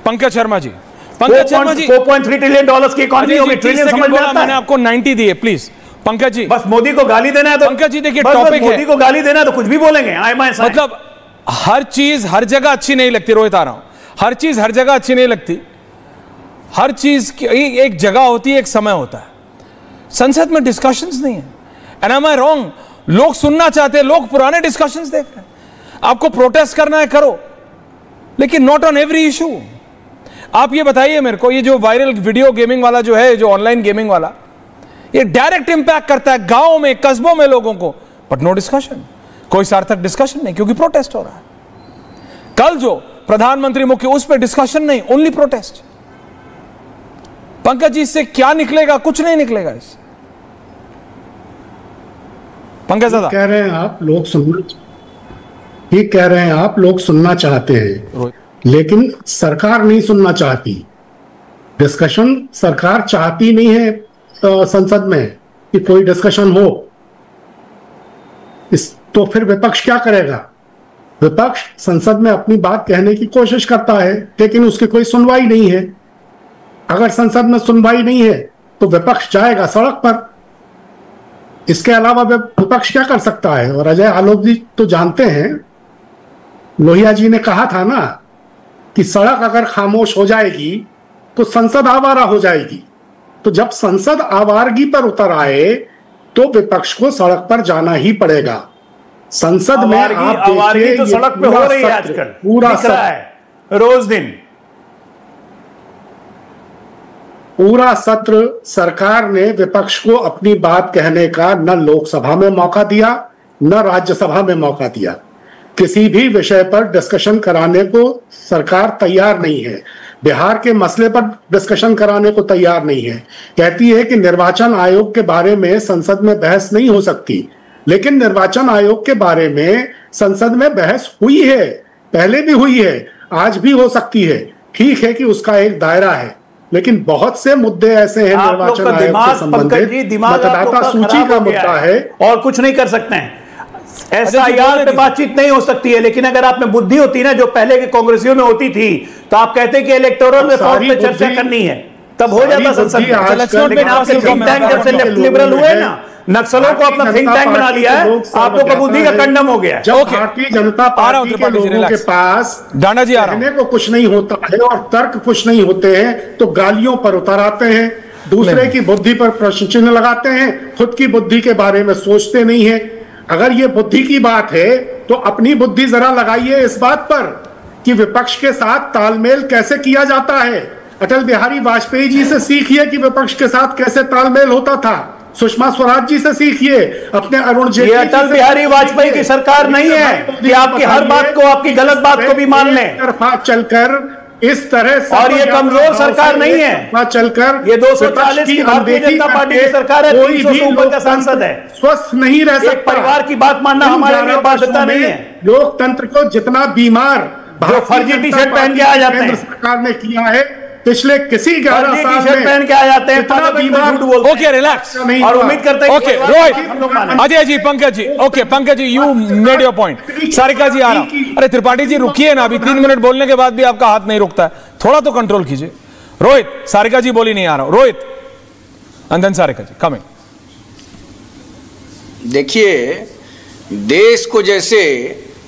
Pankaj Sharma ji, 4.3 trillion dollars की इकोनॉमी होगी, ट्रिलियन समझ में आता है? मैंने आपको 90 दिए, प्लीज पंकज जी। बस मोदी को गाली देना है तो पंकज जी देखिए टॉपिक है, मोदी को गाली देना है तो कुछ भी बोलेंगे। मतलब हर चीज हर जगह अच्छी नहीं लगती, रोहित आ रहा हूं, हर चीज हर जगह अच्छी नहीं लगती। हर चीज की एक जगह होती है, एक समय होता है। संसद में डिस्कशंस नहीं है। And am I wrong? लोग सुनना चाहते हैं, लोग पुराने डिस्कशंस देख रहे हैं। आपको प्रोटेस्ट करना है करो, लेकिन नॉट ऑन एवरी इशू। आप ये बताइए मेरे को, ये जो वायरल वीडियो गेमिंग वाला जो है, जो ऑनलाइन गेमिंग वाला, ये डायरेक्ट इंपैक्ट करता है गांव में, कस्बों में लोगों को, बट नो डिस्कशन, कोई सार्थक डिस्कशन नहीं, क्योंकि प्रोटेस्ट हो रहा है। कल जो प्रधानमंत्री मुख्य, उस पर डिस्कशन नहीं, ओनली प्रोटेस्ट। पंकज जी, इससे क्या निकलेगा? कुछ नहीं निकलेगा इससे। पंकज दादा कह रहे हैं आप लोग सुनना, ठीक कह रहे हैं आप, लोग सुनना चाहते हैं, लेकिन सरकार नहीं सुनना चाहती। डिस्कशन सरकार चाहती नहीं है संसद में कि कोई डिस्कशन हो। तो फिर विपक्ष क्या करेगा? विपक्ष संसद में अपनी बात कहने की कोशिश करता है, लेकिन उसकी कोई सुनवाई नहीं है। अगर संसद में सुनवाई नहीं है तो विपक्ष जाएगा सड़क पर। इसके अलावा विपक्ष क्या कर सकता है? और अजय आलोक जी तो जानते हैं, लोहिया जी ने कहा था ना कि सड़क अगर खामोश हो जाएगी तो संसद आवारा हो जाएगी। तो जब संसद आवारगी पर उतर आए तो विपक्ष को सड़क पर जाना ही पड़ेगा। संसद में आप आवारगी तो सड़क पे हो रही है आजकल, पूरा रोज दिन पूरा सत्र सरकार ने विपक्ष को अपनी बात कहने का न लोकसभा में मौका दिया, न राज्यसभा में मौका दिया। किसी भी विषय पर डिस्कशन कराने को सरकार तैयार नहीं है। बिहार के मसले पर डिस्कशन कराने को तैयार नहीं है। कहती है कि निर्वाचन आयोग के बारे में संसद में बहस नहीं हो सकती, लेकिन निर्वाचन आयोग के बारे में संसद में बहस हुई है, पहले भी हुई है, आज भी हो सकती है। ठीक है कि उसका एक दायरा है, लेकिन बहुत से मुद्दे ऐसे हैं निर्वाचन आयोग से संबंधित, मतदाता सूची का मुद्दा है, और कुछ नहीं कर सकते हैं। SIR पे बातचीत नहीं हो सकती है, लेकिन अगर आप में बुद्धि होती ना, जो पहले के कांग्रेसियों में होती थी, तो आप कहते कि इलेक्टोरल रिफॉर्म पे चर्चा करनी है, तब हो जाता संसद में। आपके थिंक टैंक जब से लेफ्ट लिबरल हुए ना, नक्सलों को अपना थिंक टैंक बना लिया है, आप लोग का बुद्धि का कंडम हो गया। जब भारतीय जनता पार्टी के लोगों के पास कहने को कुछ नहीं होता है और तर्क कुछ नहीं होते हैं, तो गालियों पर उतर आते हैं, दूसरे की बुद्धि पर प्रश्न चिन्ह लगाते हैं, खुद की बुद्धि के बारे में सोचते नहीं है। अगर ये बुद्धि की बात है तो अपनी बुद्धि जरा लगाइए इस बात पर कि विपक्ष के साथ तालमेल कैसे किया जाता है। अटल बिहारी वाजपेयी जी से सीखिए कि विपक्ष के साथ कैसे तालमेल होता था। सुषमा स्वराज जी से सीखिए, अपने अरुण जेटली। ये अटल बिहारी वाजपेयी की सरकार नहीं है कि आपकी हर बात को, आपकी गलत बात को भी मान लें। तरफा चलकर इस तरह से, और ये कमजोर सरकार नहीं है, चलकर ये 240 की भारतीय जनता पार्टी की सरकार है, 300 से ऊपर का सांसद है, स्वस्थ नहीं रह सकता। एक परिवार की बात मानना हमारे लिए बाध्यता नहीं है। लोकतंत्र को जितना बीमार जो फर्जी टी शर्ट पहन के आ जाते हैं, सरकार ने किया है पिछले किसी 11 साल में, पहन के आ जाते हैं, ओके रिलैक्स, और उम्मीद करते हैं। Okay Rohit, Ajay ji, Pankaj ji, okay Pankaj ji, you made your point. Sarika ji आ रहा हूं। अरे त्रिपाठी जी रुकिए ना, अभी 3 मिनट बोलने के बाद भी आपका हाथ नहीं रुकता है, थोड़ा तो कंट्रोल कीजिए। रोहित, सारिका जी बोली नहीं, आ रहा हूं रोहित, अंदन सारिका जी कमिंग। देखिए, देश को जैसे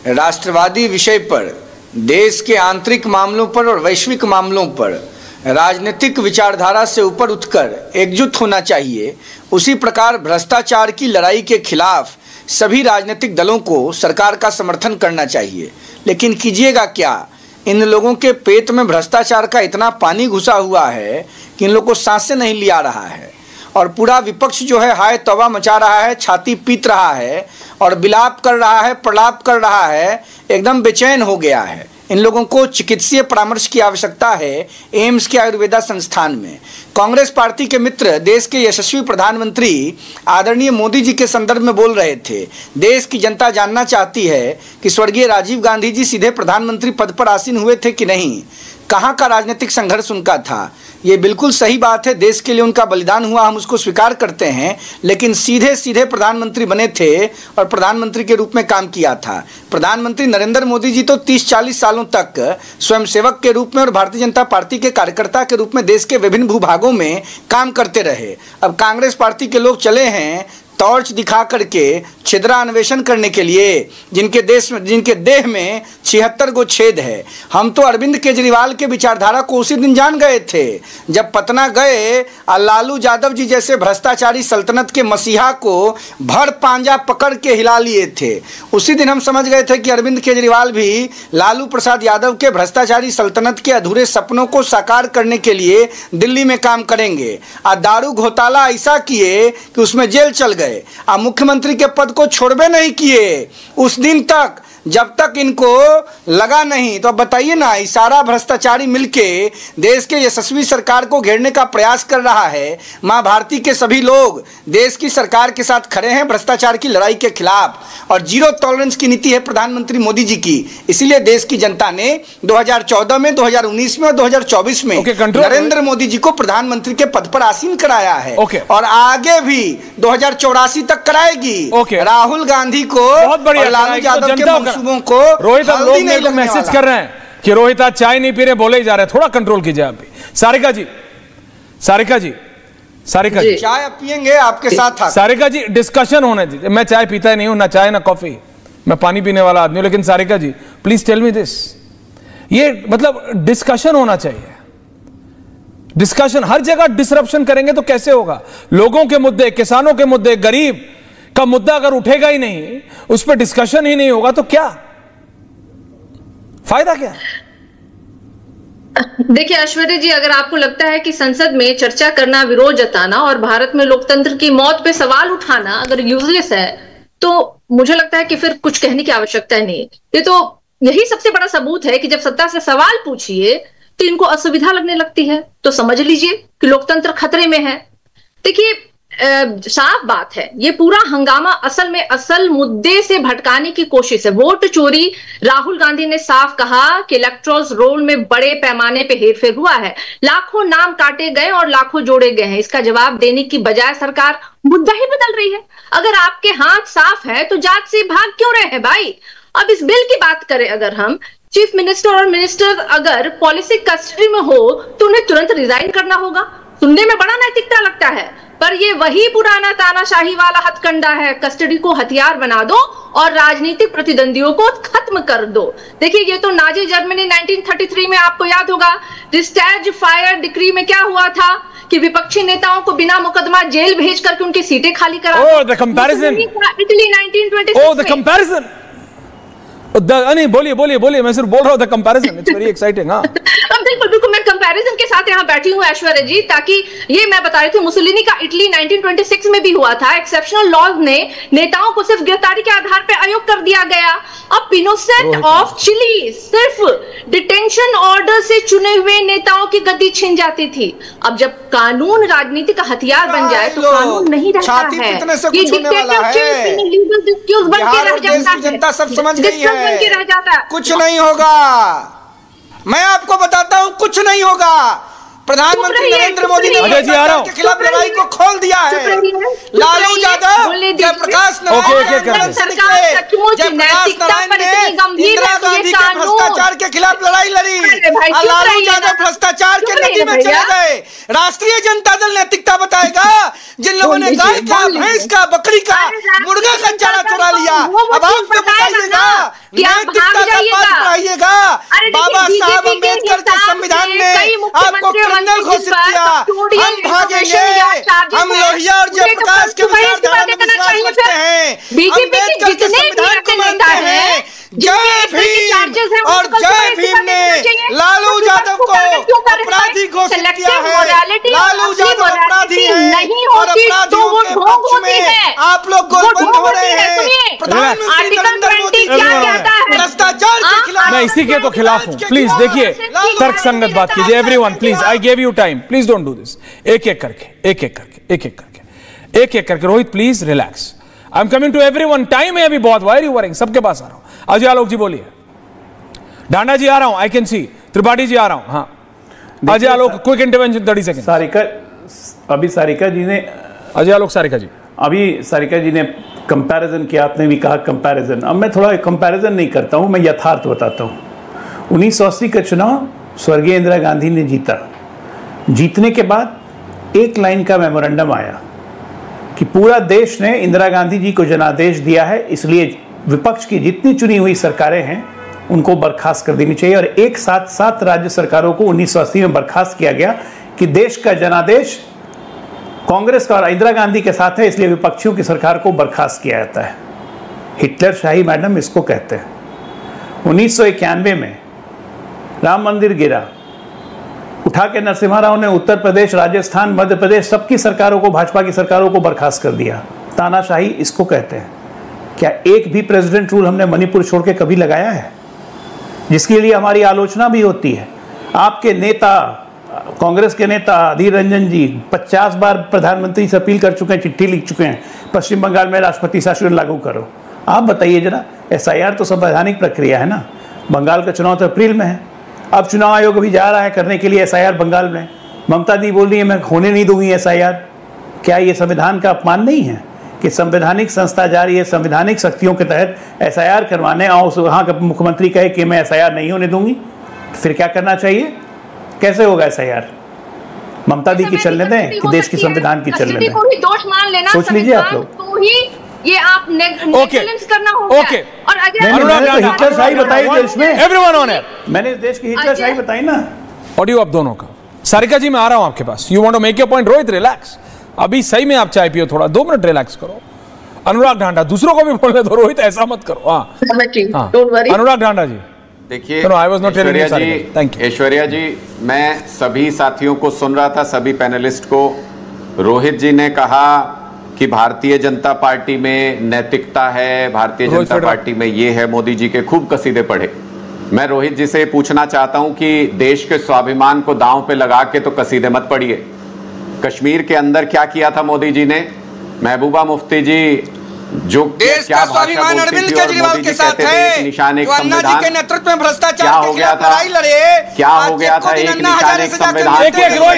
राष्ट्रवादी विषय पर, देश के आंतरिक मामलों पर और वैश्विक मामलों पर राजनीतिक विचारधारा से ऊपर उठकर एकजुट होना चाहिए, उसी प्रकार भ्रष्टाचार की लड़ाई के खिलाफ सभी राजनीतिक दलों को सरकार का समर्थन करना चाहिए। लेकिन कीजिएगा क्या, इन लोगों के पेट में भ्रष्टाचार का इतना पानी घुसा हुआ है कि इन लोगों को सांसें नहीं लिया रहा है, और पूरा विपक्ष जो है हाय तौबा मचा रहा है, छाती पीट रहा है और विलाप कर रहा है, प्रलाप कर रहा है, एकदम बेचैन हो गया है। इन लोगों को चिकित्सीय परामर्श की आवश्यकता है एम्स के आयुर्वेदा संस्थान में। कांग्रेस पार्टी के मित्र देश के यशस्वी प्रधानमंत्री आदरणीय मोदी जी के संदर्भ में बोल रहे थे, देश की जनता जानना चाहती है कि स्वर्गीय राजीव गांधी जी सीधे प्रधानमंत्री पद पर आसीन हुए थे कि नहीं, कहाँ का राजनीतिक संघर्ष उनका था। ये बिल्कुल सही बात है, देश के लिए उनका बलिदान हुआ, हम उसको स्वीकार करते हैं, लेकिन सीधे सीधे प्रधानमंत्री बने थे और प्रधानमंत्री के रूप में काम किया था। प्रधानमंत्री नरेंद्र मोदी जी तो 30-40 सालों तक स्वयंसेवक के रूप में और भारतीय जनता पार्टी के कार्यकर्ता के रूप में देश के विभिन्न भूभागों में काम करते रहे। अब कांग्रेस पार्टी के लोग चले हैं टॉर्च दिखा करके छिद्रान्वेषण करने के लिए, जिनके देह में 76 गो छेद है। हम तो अरविंद केजरीवाल के विचारधारा को उसी दिन जान गए थे जब पटना गए और लालू यादव जी जैसे भ्रष्टाचारी सल्तनत के मसीहा को भर पांजा पकड़ के हिला लिए थे। उसी दिन हम समझ गए थे कि अरविंद केजरीवाल भी लालू प्रसाद यादव के भ्रष्टाचारी सल्तनत के अधूरे सपनों को साकार करने के लिए दिल्ली में काम करेंगे। और दारू घोटाला ऐसा किए कि उसमें जेल चल गए और मुख्यमंत्री के पद को छोड़बे नहीं किए उस दिन तक, जब तक इनको लगा नहीं। तो अब बताइए ना, सारा भ्रष्टाचारी मिलके देश के यशस्वी सरकार को घेरने का प्रयास कर रहा है। मां भारती के सभी लोग देश की सरकार के साथ खड़े हैं भ्रष्टाचार की लड़ाई के खिलाफ, और जीरो टॉलरेंस की नीति है प्रधानमंत्री मोदी जी की। इसीलिए देश की जनता ने 2014 में, 2019 में और 2024 में नरेंद्र मोदी जी को प्रधानमंत्री के पद पर आसीन कराया है, और आगे भी 2084 तक कराएगी। राहुल गांधी को और लालू यादव के को। रोहित, अब लोग मेरे को मैसेज कर रहे हैं कि रोहित आज चाय नहीं पी रहे, बोले ही जा रहे हैं, थोड़ा कंट्रोल कीजिए आप भी। सारिका जी चाय अब पियेंगे आपके साथ। सारिका जी डिस्कशन होने दीजिए। मैं चाय पीता ही नहीं हूं, ना चाय ना कॉफी, मैं पानी पीने वाला आदमी हूं। लेकिन सारिका जी प्लीज टेल मी दिस, ये मतलब डिस्कशन होना चाहिए। डिस्कशन, हर जगह डिसरप्शन करेंगे तो कैसे होगा? लोगों के मुद्दे, किसानों के मुद्दे, गरीब का मुद्दा अगर उठेगा ही नहीं, उस पर डिस्कशन ही नहीं होगा तो क्या फायदा? क्या देखिए ऐश्वर्या जी, अगर आपको लगता है कि संसद में चर्चा करना, विरोध जताना और भारत में लोकतंत्र की मौत पे सवाल उठाना अगर यूजलेस है, तो मुझे लगता है कि फिर कुछ कहने की आवश्यकता नहीं। ये तो यही सबसे बड़ा सबूत है कि जब सत्ता से सवाल पूछिए तो इनको असुविधा लगने लगती है। तो समझ लीजिए कि लोकतंत्र खतरे में है। देखिए साफ बात है, ये पूरा हंगामा असल मुद्दे से भटकाने की कोशिश है। वोट चोरी, राहुल गांधी ने साफ कहा कि इलेक्टोरल रोल में बड़े पैमाने पे हेरफेर हुआ है, लाखों नाम काटे गए और लाखों जोड़े गए हैं। इसका जवाब देने की बजाय सरकार मुद्दा ही बदल रही है। अगर आपके हाथ साफ है तो जात से भाग क्यों रहे हैं भाई? अब इस बिल की बात करें, अगर हम चीफ मिनिस्टर और मिनिस्टर अगर पॉलिसी कस्टडी में हो तो उन्हें तुरंत रिजाइन करना होगा। सुनने में बड़ा नैतिकता लगता है, पर ये वही पुराना तानाशाही वाला हथकंडा है। कस्टडी को हथियार बना दो और राजनीतिक प्रतिद्वंदियों को खत्म कर दो। देखिए ये तो नाजी जर्मनी 1933 में, आपको याद होगा, रिस्टैज फायर डिक्री में क्या हुआ था कि विपक्षी नेताओं को बिना मुकदमा जेल भेज करके उनकी सीटें खाली करा। The comparison, Italy 1926 the comparison. नहीं बोलिए, मैं सिर्फ बोल रहा हूं the comparison, it's very exciting. हाँ बिल्कुल मैं कंपैरिजन के साथ यहाँ बैठी हूँ ऐश्वर्या जी, ताकि ये मैं बता रही थी मुसोलिनी का इटली 1926 में भी हुआ था। एक्सेप्शनल लॉज ने नेताओं को सिर्फ गिरफ्तारी के आधार पर अयोग कर दिया गया। अब पिनोसेट ऑफ चिली सिर्फ डिटेंशन ऑर्डर से चुने हुए नेताओं की गद्दी छिन जाती थी। अब जब कानून राजनीति का हथियार बन जाए तो कानून नहीं रहता है। ये जनता सब समझ गई है, कुछ नहीं होगा। मैं आपको बताता हूं कुछ नहीं होगा। प्रधानमंत्री नरेंद्र मोदी ने भ्रष्टाचार के खिलाफ लड़ाई को खोल दिया है। लालू यादव, जयप्रकाश नारायण से निकले, जयप्रकाश नारायण ने इंदिरा गांधी के भ्रष्टाचार के खिलाफ लड़ाई लड़ी, लालू यादव भ्रष्टाचार के नदी में चले गए। राष्ट्रीय जनता दल नैतिकता बताएगा जिन लोगों ने गाय का, भैंस का, बकरी का, मुर्गा का चारा चुरा लिया। अब आप बताइएगा, नैतिकता का पाठ पढ़ाइएगा। बाबा साहब अम्बेडकर के संविधान ने आपको क्रिमिनल घोषित किया। हम भागेंगे, हम लोहिया और जयप्रकाश के विचारधारा में विश्वास रखते हैं, अम्बेडकर के संविधान को मानते हैं। जय भीम और जय भीम ने लालू यादव को अपराधी घोषित किया है। लालू यादव अपराधी है और अपराधियों के पक्ष में आप लोग गोलबंद हो रहे हैं। प्रधानमंत्री नरेंद्र मोदी भ्रष्टाचार के खिलाफ, मैं इसी के तो खिलाफ हूँ। प्लीज देखिए, तर्क संगत बात कीजिए। Everyone please, I give you time, please don't do this. एक एक करके Rohit please relax. I am coming to everyone, time है अभी बहुत। Why are you worrying? सबके पास आ रहा हूं। अजय आलोक जी बोलिए। डांडा जी आ रहा हूं, I can see. Tripathi ji आ रहा हूं। हाँ Ajay Alok, quick intervention 30 second. Sarika जी ने, अजय आलोक सारिका जी, अभी सारिका जी ने कंपैरिजन किया, आपने भी कहा कंपैरिजन। अब मैं थोड़ा कंपैरिजन नहीं करता हूं, मैं यथार्थ बताता हूं। 1980 का चुनाव स्वर्गीय इंदिरा गांधी ने जीता। जीतने के बाद एक लाइन का मेमोरेंडम आया कि पूरा देश ने इंदिरा गांधी जी को जनादेश दिया है, इसलिए विपक्ष की जितनी चुनी हुई सरकारें हैं उनको बर्खास्त कर देनी चाहिए। और एक साथ 7 राज्य सरकारों को 1980 में बर्खास्त किया गया कि देश का जनादेश कांग्रेस का और इंदिरा गांधी के साथ है, इसलिए विपक्षियों की सरकार को बर्खास्त किया जाता है। हिटलर शाही मैडम इसको कहते हैं। 1991 में राम मंदिर गिरा, उठा के नरसिम्हा राव ने उत्तर प्रदेश, राजस्थान, मध्य प्रदेश सबकी सरकारों को, भाजपा की सरकारों को बर्खास्त कर दिया। तानाशाही इसको कहते हैं। क्या एक भी प्रेसिडेंट रूल हमने मणिपुर छोड़ के कभी लगाया है, जिसके लिए हमारी आलोचना भी होती है? आपके नेता, कांग्रेस के नेता अधीर रंजन जी 50 बार प्रधानमंत्री से अपील कर चुके हैं, चिट्ठी लिख चुके हैं, पश्चिम बंगाल में राष्ट्रपति शासन लागू करो। आप बताइए जरा, एसआईआर तो संवैधानिक प्रक्रिया है ना। बंगाल का चुनाव तो अप्रैल में है, अब चुनाव आयोग अभी जा रहा है करने के लिए एसआईआर बंगाल में। ममता दी बोल रही है मैं होने नहीं दूंगी एसआईआर। क्या ये संविधान का अपमान नहीं है कि संवैधानिक संस्था जा रही है संवैधानिक शक्तियों के तहत एसआईआर करवाने, और वहाँ का मुख्यमंत्री कहे कि मैं एसआईआर नहीं होने दूंगी? फिर क्या करना चाहिए? कैसे होगा एसआईआर? ममता दी की चलने दें कि देश की संविधान की चलने दें? दोष मान लेना, सोच लीजिए आप लोग। तो ही ये आप नेगलेंस करना होगा। ओके, और अगर हिटलर शाही बताई देश में, एवरीवन ऑन एयर, मैंने इस देश की हिटलर शाही बताई ना। ऑडियो आप दोनों का। सारिका जी मैं आ रहा हूं आपके पास। You want to make your point? Rohit relax, अभी सही में आप चाय पियो, थोड़ा 2 मिनट रिलैक्स करो। अनुराग ढांडा, दूसरों को भी बोलने दो, रोहित ऐसा मत करो। हाँ, अनुराग ढांडा जी। देखिए ऐश्वर्या जी, मैं सभी साथियों को सुन रहा था, सभी पैनलिस्ट को। रोहित जी ने कहा कि भारतीय जनता पार्टी में नैतिकता है, भारतीय जनता पार्टी में ये है, मोदी जी के खूब कसीदे पढ़े। मैं रोहित जी से पूछना चाहता हूं कि देश के स्वाभिमान को दांव पे लगा के तो कसीदे मत पढ़िए। कश्मीर के अंदर क्या किया था मोदी जी ने? महबूबा मुफ्ती जी जो देश का स्वाभिमान अरविंद केजरीवाल के साथ है, निशान एक अन्ना जी के नेतृत्व में भ्रष्टाचार क्या हो गया था? क्या हो गया था? एक निशान एक संविधान।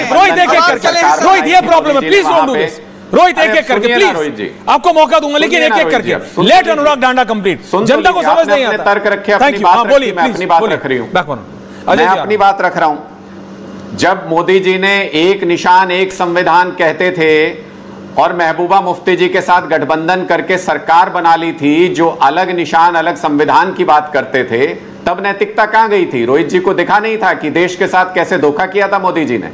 रोहित एक एक करके, रोहित ये प्रॉब्लम है, please don't do this. Rohit एक एक करके प्लीज, आपको मौका दूंगा लेकिन एक एक करके। लेट अनुराग डांडा कंप्लीट, जनता को समझ नहीं आता। तर्क रखे, अपनी बात रखी, मैं अपनी बात रख रही हूँ, मैं अपनी बात रख रहा हूँ। जब मोदी जी ने एक निशान एक संविधान कहते थे और महबूबा मुफ्ती जी के साथ गठबंधन करके सरकार बना ली थी जो अलग निशान अलग संविधान की बात करते थे, तब नैतिकता कहां गई थी? रोहित जी को दिखा नहीं था कि देश के साथ कैसे धोखा किया था मोदी जी ने?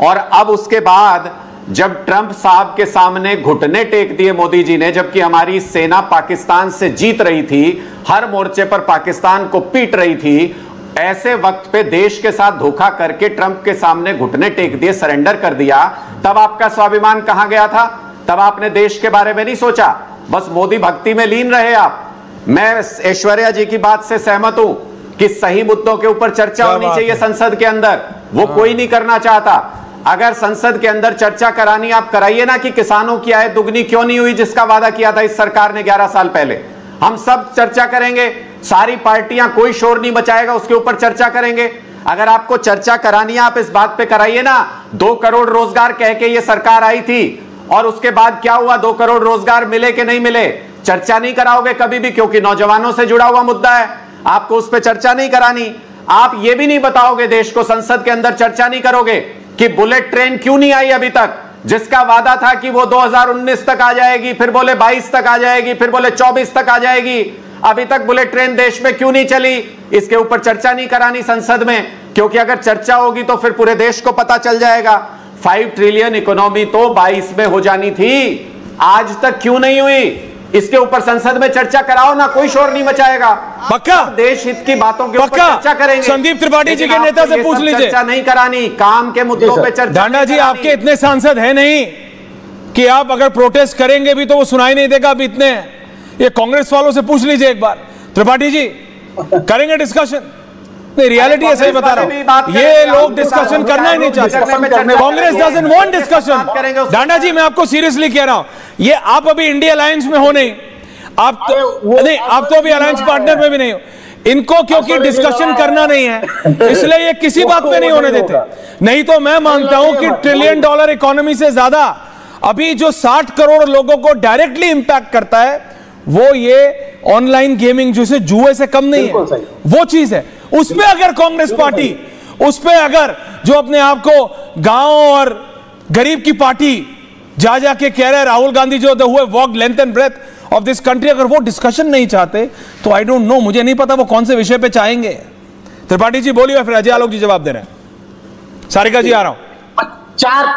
और अब उसके बाद जब ट्रंप साहब के सामने घुटने टेक दिए मोदी जी ने, जबकि हमारी सेना पाकिस्तान से जीत रही थी, हर मोर्चे पर पाकिस्तान को पीट रही थी, ऐसे वक्त पे देश के साथ धोखा करके ट्रंप के सामने घुटने टेक दिए, सरेंडर कर दिया, तब आपका स्वाभिमान कहां गया था? तब आपने देश के बारे में नहीं सोचा, बस मोदी भक्ति में लीन रहे आप। मैं ऐश्वर्या जी की बात से सहमत हूं कि सही मुद्दों के ऊपर चर्चा होनी चाहिए संसद के अंदर, वो कोई नहीं करना चाहता। अगर संसद के अंदर चर्चा करानी, आप कराइए ना कि किसानों की आय दुगनी क्यों नहीं हुई जिसका वादा किया था इस सरकार ने 11 साल पहले। हम सब चर्चा करेंगे, सारी पार्टियां, कोई शोर नहीं बचाएगा, उसके ऊपर चर्चा करेंगे। अगर आपको चर्चा करानी है, आप इस बात पे कराइए ना। 2 करोड़ रोजगार कह के ये सरकार आई थी और उसके बाद क्या हुआ? 2 करोड़ रोजगार मिले कि नहीं मिले? चर्चा नहीं कराओगे कभी भी, क्योंकि नौजवानों से जुड़ा हुआ मुद्दा है, आपको उस पर चर्चा नहीं करानी। आप ये भी नहीं बताओगे देश को, संसद के अंदर चर्चा नहीं करोगे कि बुलेट ट्रेन क्यों नहीं आई अभी तक, जिसका वादा था कि वो 2019 तक आ जाएगी, फिर बोले 22 तक आ जाएगी, फिर बोले 24 तक आ जाएगी। अभी तक बुलेट ट्रेन देश में क्यों नहीं चली? इसके ऊपर चर्चा नहीं करानी संसद में, क्योंकि अगर चर्चा होगी तो फिर पूरे देश को पता चल जाएगा। 5 ट्रिलियन इकोनॉमी तो 22 में हो जानी थी, आज तक क्यों नहीं हुई? इसके ऊपर संसद में चर्चा कराओ ना, कोई शोर नहीं मचाएगा। पक्का देश हित की बातों के ऊपर चर्चा करेंगे। संदीप त्रिपाठी जी के नेता से पूछ लीजिए। चर्चा नहीं करानी, काम के मुद्दों पे चर्चा। ढांडा जी, आपके इतने सांसद है नहीं कि आप अगर प्रोटेस्ट करेंगे भी तो वो सुनाई नहीं देगा। अब इतने, ये कांग्रेस वालों से पूछ लीजिए एक बार। त्रिपाठी जी करेंगे डिस्कशन? नहीं, रियलिटी ऐसे ही बता रहा हूं, ये लोग डिस्कशन करना ही नहीं चाहते। Congress doesn't want discussion. Danda ji, मैं आपको सीरियसली कह रहा हूं, ये आप अभी इंडिया अलायंस में हो नहीं, आप तो नहीं, आप तो अभी अलायंस पार्टनर में भी नहीं हो। इनको क्योंकि डिस्कशन करना नहीं है, इसलिए ये किसी बात पे नहीं होने देते। नहीं तो मैं मानता हूं कि $1 ट्रिलियन इकोनॉमी से ज्यादा अभी जो 60 करोड़ लोगों को डायरेक्टली इंपैक्ट करता है, वो ये ऑनलाइन गेमिंग जैसे जुए से कम नहीं है, वो चीज है। उसमें अगर कांग्रेस पार्टी, उसपे अगर जो अपने आप को गांव और गरीब की पार्टी जा जाके कह रहे हैं राहुल गांधी जो हुए walk length and breadth of this country, अगर वो डिस्कशन नहीं चाहते तो आई डोंट नो, मुझे नहीं पता वो कौन से विषय पे चाहेंगे। त्रिपाठी जी बोलिए, फिर अजय आलोक जी जवाब दे रहे हैं। सारिका जी आ रहा हूं।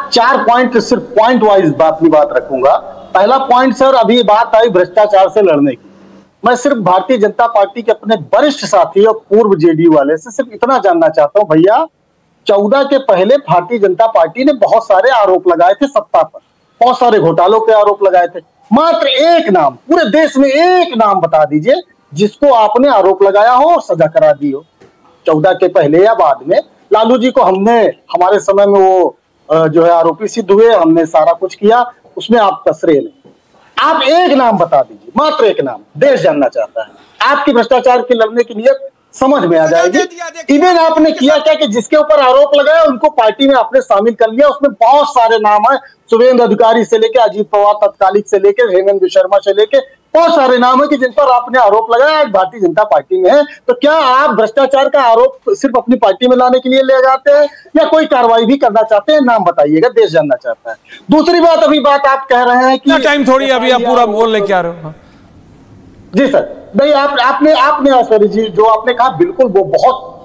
चार पॉइंट, सिर्फ पॉइंट वाइज अपनी बात रखूंगा। पहला पॉइंट सर, अभी बात आई भ्रष्टाचार से लड़ने की। मैं सिर्फ भारतीय जनता पार्टी के अपने वरिष्ठ साथी और पूर्व जेडीयू वाले से सिर्फ इतना जानना चाहता हूं, भैया 14 के पहले भारतीय जनता पार्टी ने बहुत सारे आरोप लगाए थे सत्ता पर, बहुत सारे घोटालों के आरोप लगाए थे। मात्र एक नाम, पूरे देश में एक नाम बता दीजिए जिसको आपने आरोप लगाया हो और सजा करा दी हो, 14 के पहले या बाद में। लालू जी को हमने, हमारे समय में वो जो है आरोपी सिद्ध हुए, हमने सारा कुछ किया, उसमें आप कसरे नहीं। आप एक नाम बता दीजिए, मात्र एक नाम, देश जानना चाहता है। आपकी भ्रष्टाचार की लड़ने की नियत समझ में आ जाएगी। इवन आपने किया क्या कि जिसके ऊपर आरोप लगाया उनको पार्टी में आपने शामिल कर लिया। उसमें बहुत सारे नाम है, शुभेंदु अधिकारी से लेके अजीत पवार तत्कालिक से लेके हेमंत शर्मा से लेके बहुत सारे नाम है कि जिन पर आपने आरोप लगाया, आज भारतीय जनता पार्टी में है। तो क्या आप भ्रष्टाचार का आरोप सिर्फ अपनी पार्टी में लाने के लिए ले जाते हैं या कोई कार्रवाई भी करना चाहते हैं? नाम बताइएगा, देश जानना चाहता है। दूसरी बात, अभी बात आप कह रहे हैं कि टाइम थोड़ी, अभी आप पूरा बोल लेके आ रहे हो। जी सर, नहीं आपने आचार्य जी जो आपने कहा बिल्कुल वो बहुत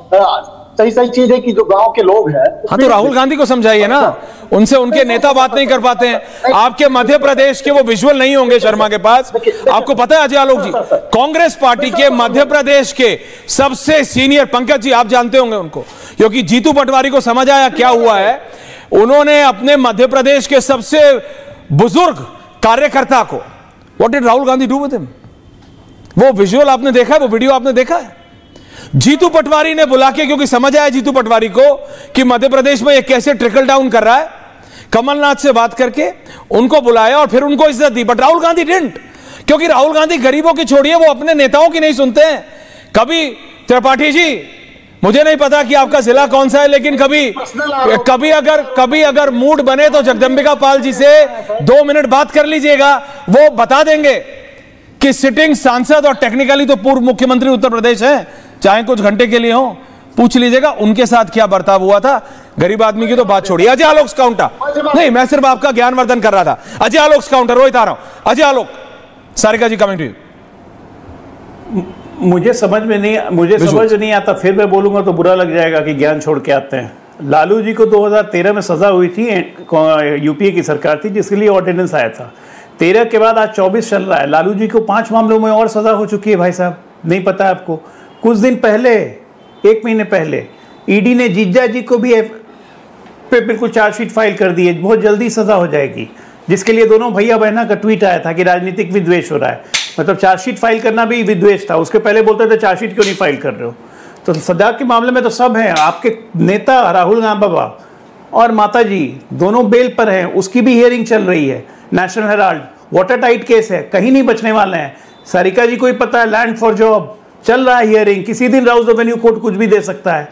सही चीज है कि जो गांव के लोग हैं। हाँ, तो राहुल गांधी को समझाइए ना, उनसे उनके नेता बात नहीं कर पाते हैं। आपके मध्य प्रदेश के वो विजुअल नहीं होंगे शर्मा के पास। आपको पता है अजय आलोक जी, कांग्रेस पार्टी के मध्य प्रदेश के सबसे सीनियर, पंकज जी आप जानते होंगे उनको, क्योंकि जीतू पटवारी को समझ आया क्या हुआ है। उन्होंने अपने मध्य प्रदेश के सबसे बुजुर्ग कार्यकर्ता को, what did Rahul Gandhi do with him? वो विजुअल आपने देखा है, वो वीडियो आपने देखा है। जीतू पटवारी ने बुला के, क्योंकि समझ आया जीतू पटवारी को कि मध्य प्रदेश में ये कैसे ट्रिकल डाउन कर रहा है, कमलनाथ से बात करके उनको बुलाया और फिर उनको इज्जत दी। बट राहुल गांधी डिडंट, क्योंकि राहुल गांधी गरीबों की छोड़िए, वो अपने नेताओं की नहीं सुनते हैं। कभी त्रिपाठी जी, मुझे नहीं पता कि आपका जिला कौन सा है, लेकिन कभी अगर मूड बने तो जगदंबिका पाल जी से 2 मिनट बात कर लीजिएगा, वो बता देंगे कि सिटिंग सांसद और टेक्निकली तो पूर्व मुख्यमंत्री उत्तर प्रदेश है, चाहे कुछ घंटे के लिए हो, पूछ लीजिएगा उनके साथ क्या बर्ताव हुआ था। गरीब आदमी की तो बात छोड़िए। अजय आलोक काउंटर नहीं, मैं सिर्फ आपका ज्ञानवर्धन कर रहा था। अजय आलोक काउंटर, रोहित आ रहा हूं। अजय आलोक, सारिका जी कमेंट। मुझे समझ नहीं आता, फिर मैं बोलूंगा तो बुरा लग जाएगा कि ज्ञान छोड़ के आते हैं। लालू जी को 2013 में सजा हुई थी, यूपीए की सरकार थी जिसके लिए ऑर्डिनेंस आया था। 13 के बाद आज 24 चल रहा है। लालू जी को 5 मामलों में और सजा हो चुकी है भाई साहब, नहीं पता आपको? कुछ दिन पहले, 1 महीने पहले, ईडी ने जीजा जी को भी पे बिल्कुल चार्जशीट फाइल कर दी है, बहुत जल्दी सजा हो जाएगी, जिसके लिए दोनों भैया बहना का ट्वीट आया था कि राजनीतिक विद्वेष हो रहा है। मतलब चार्जशीट फाइल करना भी विद्वेष था, उसके पहले बोलते थे चार्जशीट क्यों नहीं फाइल कर रहे हो। तो सजा के मामले में तो सब हैं। आपके नेता राहुल गांधी बाबा और माता जी दोनों बेल पर हैं, उसकी भी हियरिंग चल रही है। National Herald water tight case है, कहीं नहीं बचने वाले हैं। सारिका जी को ही पता है, लैंड फॉर जॉब चल रहा है हियरिंग, किसी दिन राउज रेवेन्यू कोर्ट कुछ भी दे सकता है।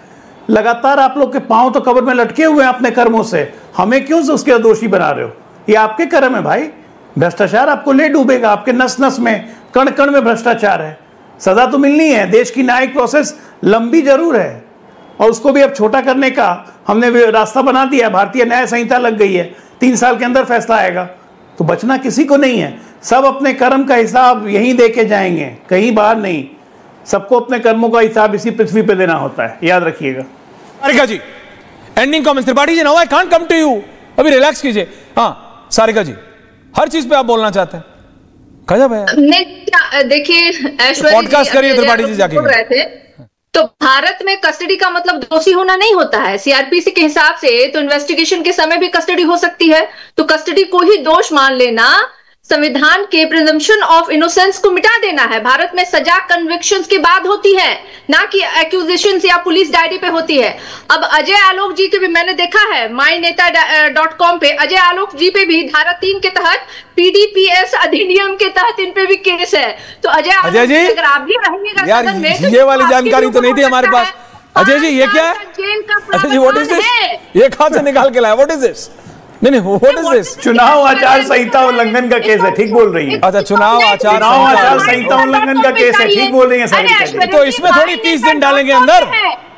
लगातार आप लोग के पांव तो कब्र में लटके हुए हैं अपने कर्मों से, हमें क्यों से उसके दोषी बना रहे हो? ये आपके कर्म है भाई। भ्रष्टाचार आपको ले डूबेगा, आपके नस नस में, कण कण में भ्रष्टाचार है। सजा तो मिलनी है। देश की न्यायिक प्रोसेस लंबी जरूर है और उसको भी अब छोटा करने का हमने रास्ता बना दिया। भारतीय न्याय संहिता लग गई है, 3 साल के अंदर फैसला आएगा, तो बचना किसी को नहीं है। सब अपने कर्म का हिसाब यहीं दे के जाएंगे, कहीं बाहर नहीं। सबको अपने कर्मों का हिसाब इसी पृथ्वी पे देना होता है, याद रखिएगा। Sarika ji ending comments. Tripathi ji, now I can't come to you, अभी रिलैक्स कीजिए। हाँ सारिका जी, हर चीज पे आप बोलना चाहते हैं, गजब है। देखिए ऐश्वर्या, पॉडकास्ट करिए त्रिपाठी जी जाके। रहे थे तो भारत में कस्टडी का मतलब दोषी होना नहीं होता है। सीआरपीसी के हिसाब से तो इन्वेस्टिगेशन के समय भी कस्टडी हो सकती है, तो कस्टडी को ही दोष मान लेना संविधान के प्रिजम्पशन ऑफ इनोसेंस को मिटा देना है। भारत में सजा कन्विक्शंस के बाद होती है, ना कि एक्यूजेशंस या पुलिस डायरी पे होती है। अब अजय आलोक जी के भी मैंने देखा है myneता.com पे, अजय आलोक जी पे भी धारा 3 के तहत पीडीपीएस अधिनियम के तहत इन पे भी केस है। तो अजय जी अगर आप भी रहेंगे सदन में, तो ये वाली जानकारी तो नहीं थी हमारे पास। अजय जी ये क्या है? Ajay ji what is this? ये कहां से निकाल के लाया? What is this? नहीं व्हाट इज दिस? चुनाव आचार संहिता उल्लंघन का केस है, ठीक बोल रही है। अच्छा, चुनाव आचार संहिता उल्लंघन का केस है, ठीक बोल रही है सारी। तो इसमें थोड़ी 30 दिन डालेंगे अंदर,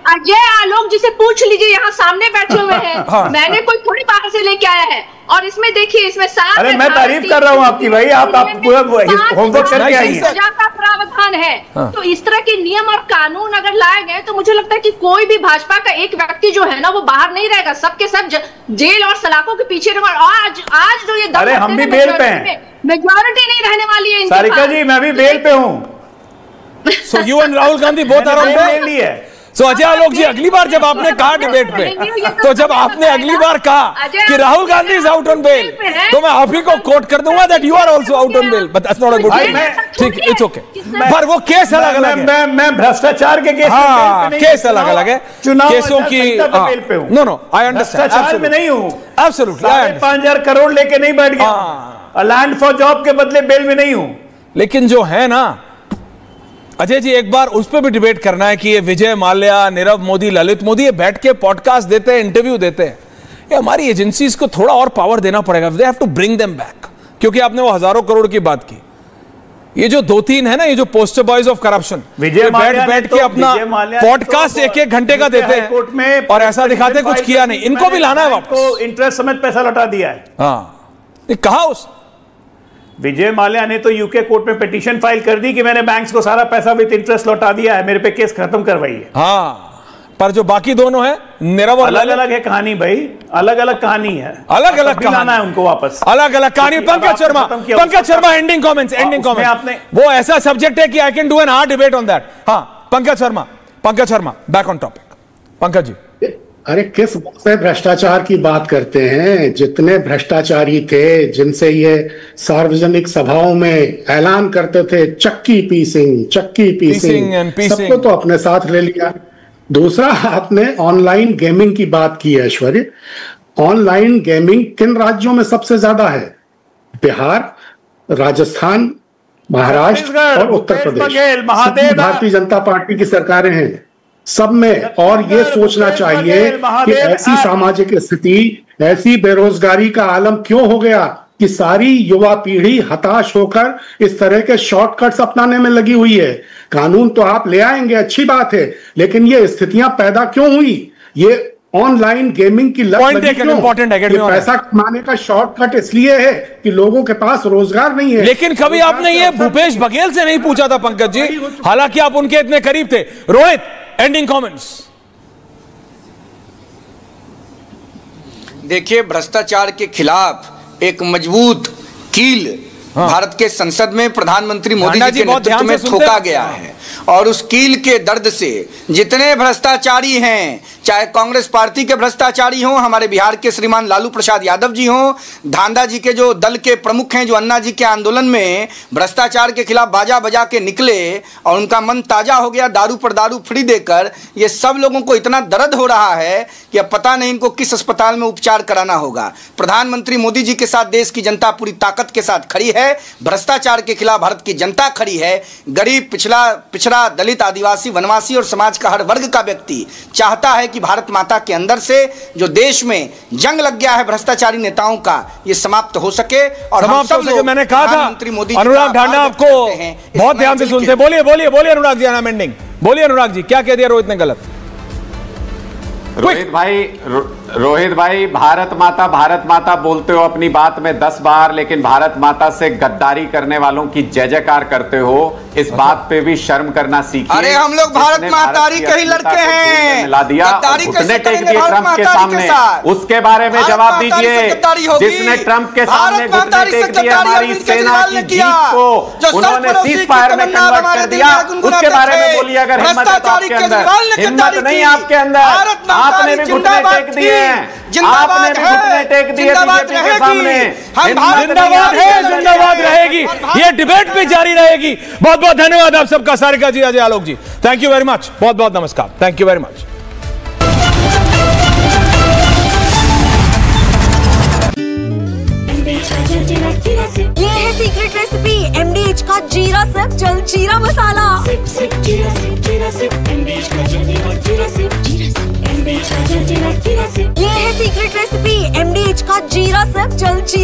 अजय आलोक जी से पूछ लीजिए, यहाँ सामने बैठे हुए हैं। मैंने कोई थोड़ी बाहर से लेके आया है। और इसमें देखिए, इसमें साफ, अरे मैं तारीफ कर रहा हूँ आपकी भाई, आप पूरा होमवर्क करके आई हैं। सजा का प्रावधान है। तो इस तरह के नियम और कानून अगर लाए गए तो मुझे लगता है कि कोई भी भाजपा का एक व्यक्ति जो है ना वो बाहर नहीं रहेगा, सबके सब जेल और सलाखों के पीछे रहेगा। आज जो ये, अरे हम भी बेल पे हैं, मेजॉरिटी नहीं रहने वाली है। सारिका जी मैं भी बेल पे हूँ। So you and Rahul Gandhi both are on bail? So Ajay Alok जी, अगली बार जब आपने कहा डिबेट पे, तो जब आपने अगली बार कहा कि Rahul Gandhi is out on bail, तो मैं आप ही को कोट कर दूंगा that you are also out on bail, but that's not a good thing. ठीक, इट्स ओके। पर वो केस अलग अलग है। मैं भ्रष्टाचार के केस में केस अलग अलग है, केसों की। नो नो, आई अंडरस्टैंड, भ्रष्टाचार में नहीं हूं, एब्सोल्युटली। 5,000 करोड़ लेके नहीं बैठ गया, लैंड फॉर जॉब के बदले बेल में नहीं हूं। लेकिन जो है ना अजय जी, एक बार उस पर भी डिबेट करना है कि ये विजय माल्या, नीरव मोदी, ललित मोदी ये बैठ के पॉडकास्ट देते हैं, इंटरव्यू देते हैं, ये हमारी एजेंसीज को थोड़ा और पावर देना पड़ेगा। They have to bring them back, क्योंकि आपने वो हजारों करोड़ की बात की। ये जो 2-3 है ना, ये जो पोस्टर बॉयज ऑफ करप्शन, विजय बैठ के अपना पॉडकास्ट 1-1 घंटे का देते हैं और ऐसा दिखाते कुछ किया नहीं। इनको भी लाना है वापस, इंटरेस्ट समेत पैसा लौटा दिया है। हाँ, कहा उस विजय माल्या ने तो यूके कोर्ट में पिटीशन फाइल कर दी कि मैंने बैंक्स को सारा पैसा विद इंटरेस्ट लौटा दिया है, मेरे पे केस खत्म करवाइए। हाँ, पर जो बाकी दोनों है, नीरव और अलग अलग है कहानी भाई, अलग अलग कहानी है, अलग अलग कहानी है उनको वापस, अलग अलग कहानी। पंकज शर्मा एंडिंग कमेंट्स आपने, वो ऐसा सब्जेक्ट है कि I can do an hard debate on that. हाँ, Pankaj Sharma back on topic. Pankaj ji, अरे किस से भ्रष्टाचार की बात करते हैं? जितने भ्रष्टाचारी थे, जिनसे ये सार्वजनिक सभाओं में ऐलान करते थे चक्की पीसिंग, सबको तो अपने साथ ले लिया। दूसरा, आपने ऑनलाइन गेमिंग की बात की है ऐश्वर्य। ऑनलाइन गेमिंग किन राज्यों में सबसे ज्यादा है? बिहार, राजस्थान, महाराष्ट्र और उत्तर प्रदेश। भारतीय जनता पार्टी की सरकारें हैं सब में। और ये सोचना चाहिए कि ऐसी सामाजिक स्थिति, ऐसी बेरोजगारी का आलम क्यों हो गया कि सारी युवा पीढ़ी हताश होकर इस तरह के शॉर्टकट्स अपनाने में लगी हुई है। कानून तो आप ले आएंगे, अच्छी बात है, लेकिन ये स्थितियां पैदा क्यों हुई? ये ऑनलाइन गेमिंग की लत लगी क्यों? पैसा कमाने का शॉर्टकट इसलिए है कि लोगों के पास रोजगार नहीं है। लेकिन कभी आपने ये भूपेश बघेल से नहीं पूछा था पंकज जी, हालांकि आप उनके इतने करीब थे। Rohit, ending comments. देखिए, भ्रष्टाचार के खिलाफ एक मजबूत कील भारत के संसद में प्रधानमंत्री मोदी जी के नेतृत्व में ठोका गया है। और उस कील के दर्द से जितने भ्रष्टाचारी हैं, चाहे कांग्रेस पार्टी के भ्रष्टाचारी हों, हमारे बिहार के श्रीमान लालू प्रसाद यादव जी हों, धांधा जी के जो दल के प्रमुख हैं, जो अन्ना जी के आंदोलन में भ्रष्टाचार के खिलाफ बाजा बजा के निकले और उनका मन ताजा हो गया दारू पर दारू फ्री देकर, ये सब लोगों को इतना दर्द हो रहा है कि अब पता नहीं इनको किस अस्पताल में उपचार कराना होगा। प्रधानमंत्री मोदी जी के साथ देश की जनता पूरी ताकत के साथ खड़ी है। भ्रष्टाचार के खिलाफ भारत की जनता खड़ी है। गरीब, पिछड़ा, दलित, आदिवासी, वनवासी और समाज का हर वर्ग का व्यक्ति चाहता है कि भारत माता के अंदर से जो देश में जंग लग गया है भ्रष्टाचारी नेताओं का, ये समाप्त हो सके। और हम सब लोग, मैंने कहा था, अनुराग ढांडा आपको बहुत ध्यान से सुनते। बोलिए अनुराग जी, नाम एंडिंग बोलिए। अनुराग जी, क्या कह दिया रोहित ने गलत? रोहित भाई, भारत माता बोलते हो अपनी बात में 10 बार, लेकिन भारत माता से गद्दारी करने वालों की जय जयकार करते हो। इस बात पे भी शर्म करना सीखिए। अरे हम लोग भारत मातारी के ही लड़के हैं। मिला दिया, घुटने टेक दिए ट्रंप के सामने, उसके बारे में जवाब दीजिए। जिसने ट्रंप के सामने घुटने टेक दिए हमारी सेना की जीत को, उन्होंने सीज फायर में कन्वर्ट कर दिया, उसके बारे में बोलिए। अगर हिम्मत है तो आपके अंदर, हिम्मत नहीं आपके अंदर, आपने भी घुटने टेक दिए, आपने भी घुटने टेक दिए बीजेपी के सामने। जिंदाबाद है, जिंदाबाद रहेगी, ये डिबेट भी जारी रहेगी। बहुत बहुत धन्यवाद आप सबका, सारिका जी, अजय आलोक जी, थैंक यू वेरी मच, बहुत बहुत नमस्कार, थैंक यू वेरी मच। ये है सीक्रेट रेसिपी MDH का जीरा सिप जल जीरा मसाला। ये है सीक्रेट रेसिपी MDH का जीरा सिप जल जीरा।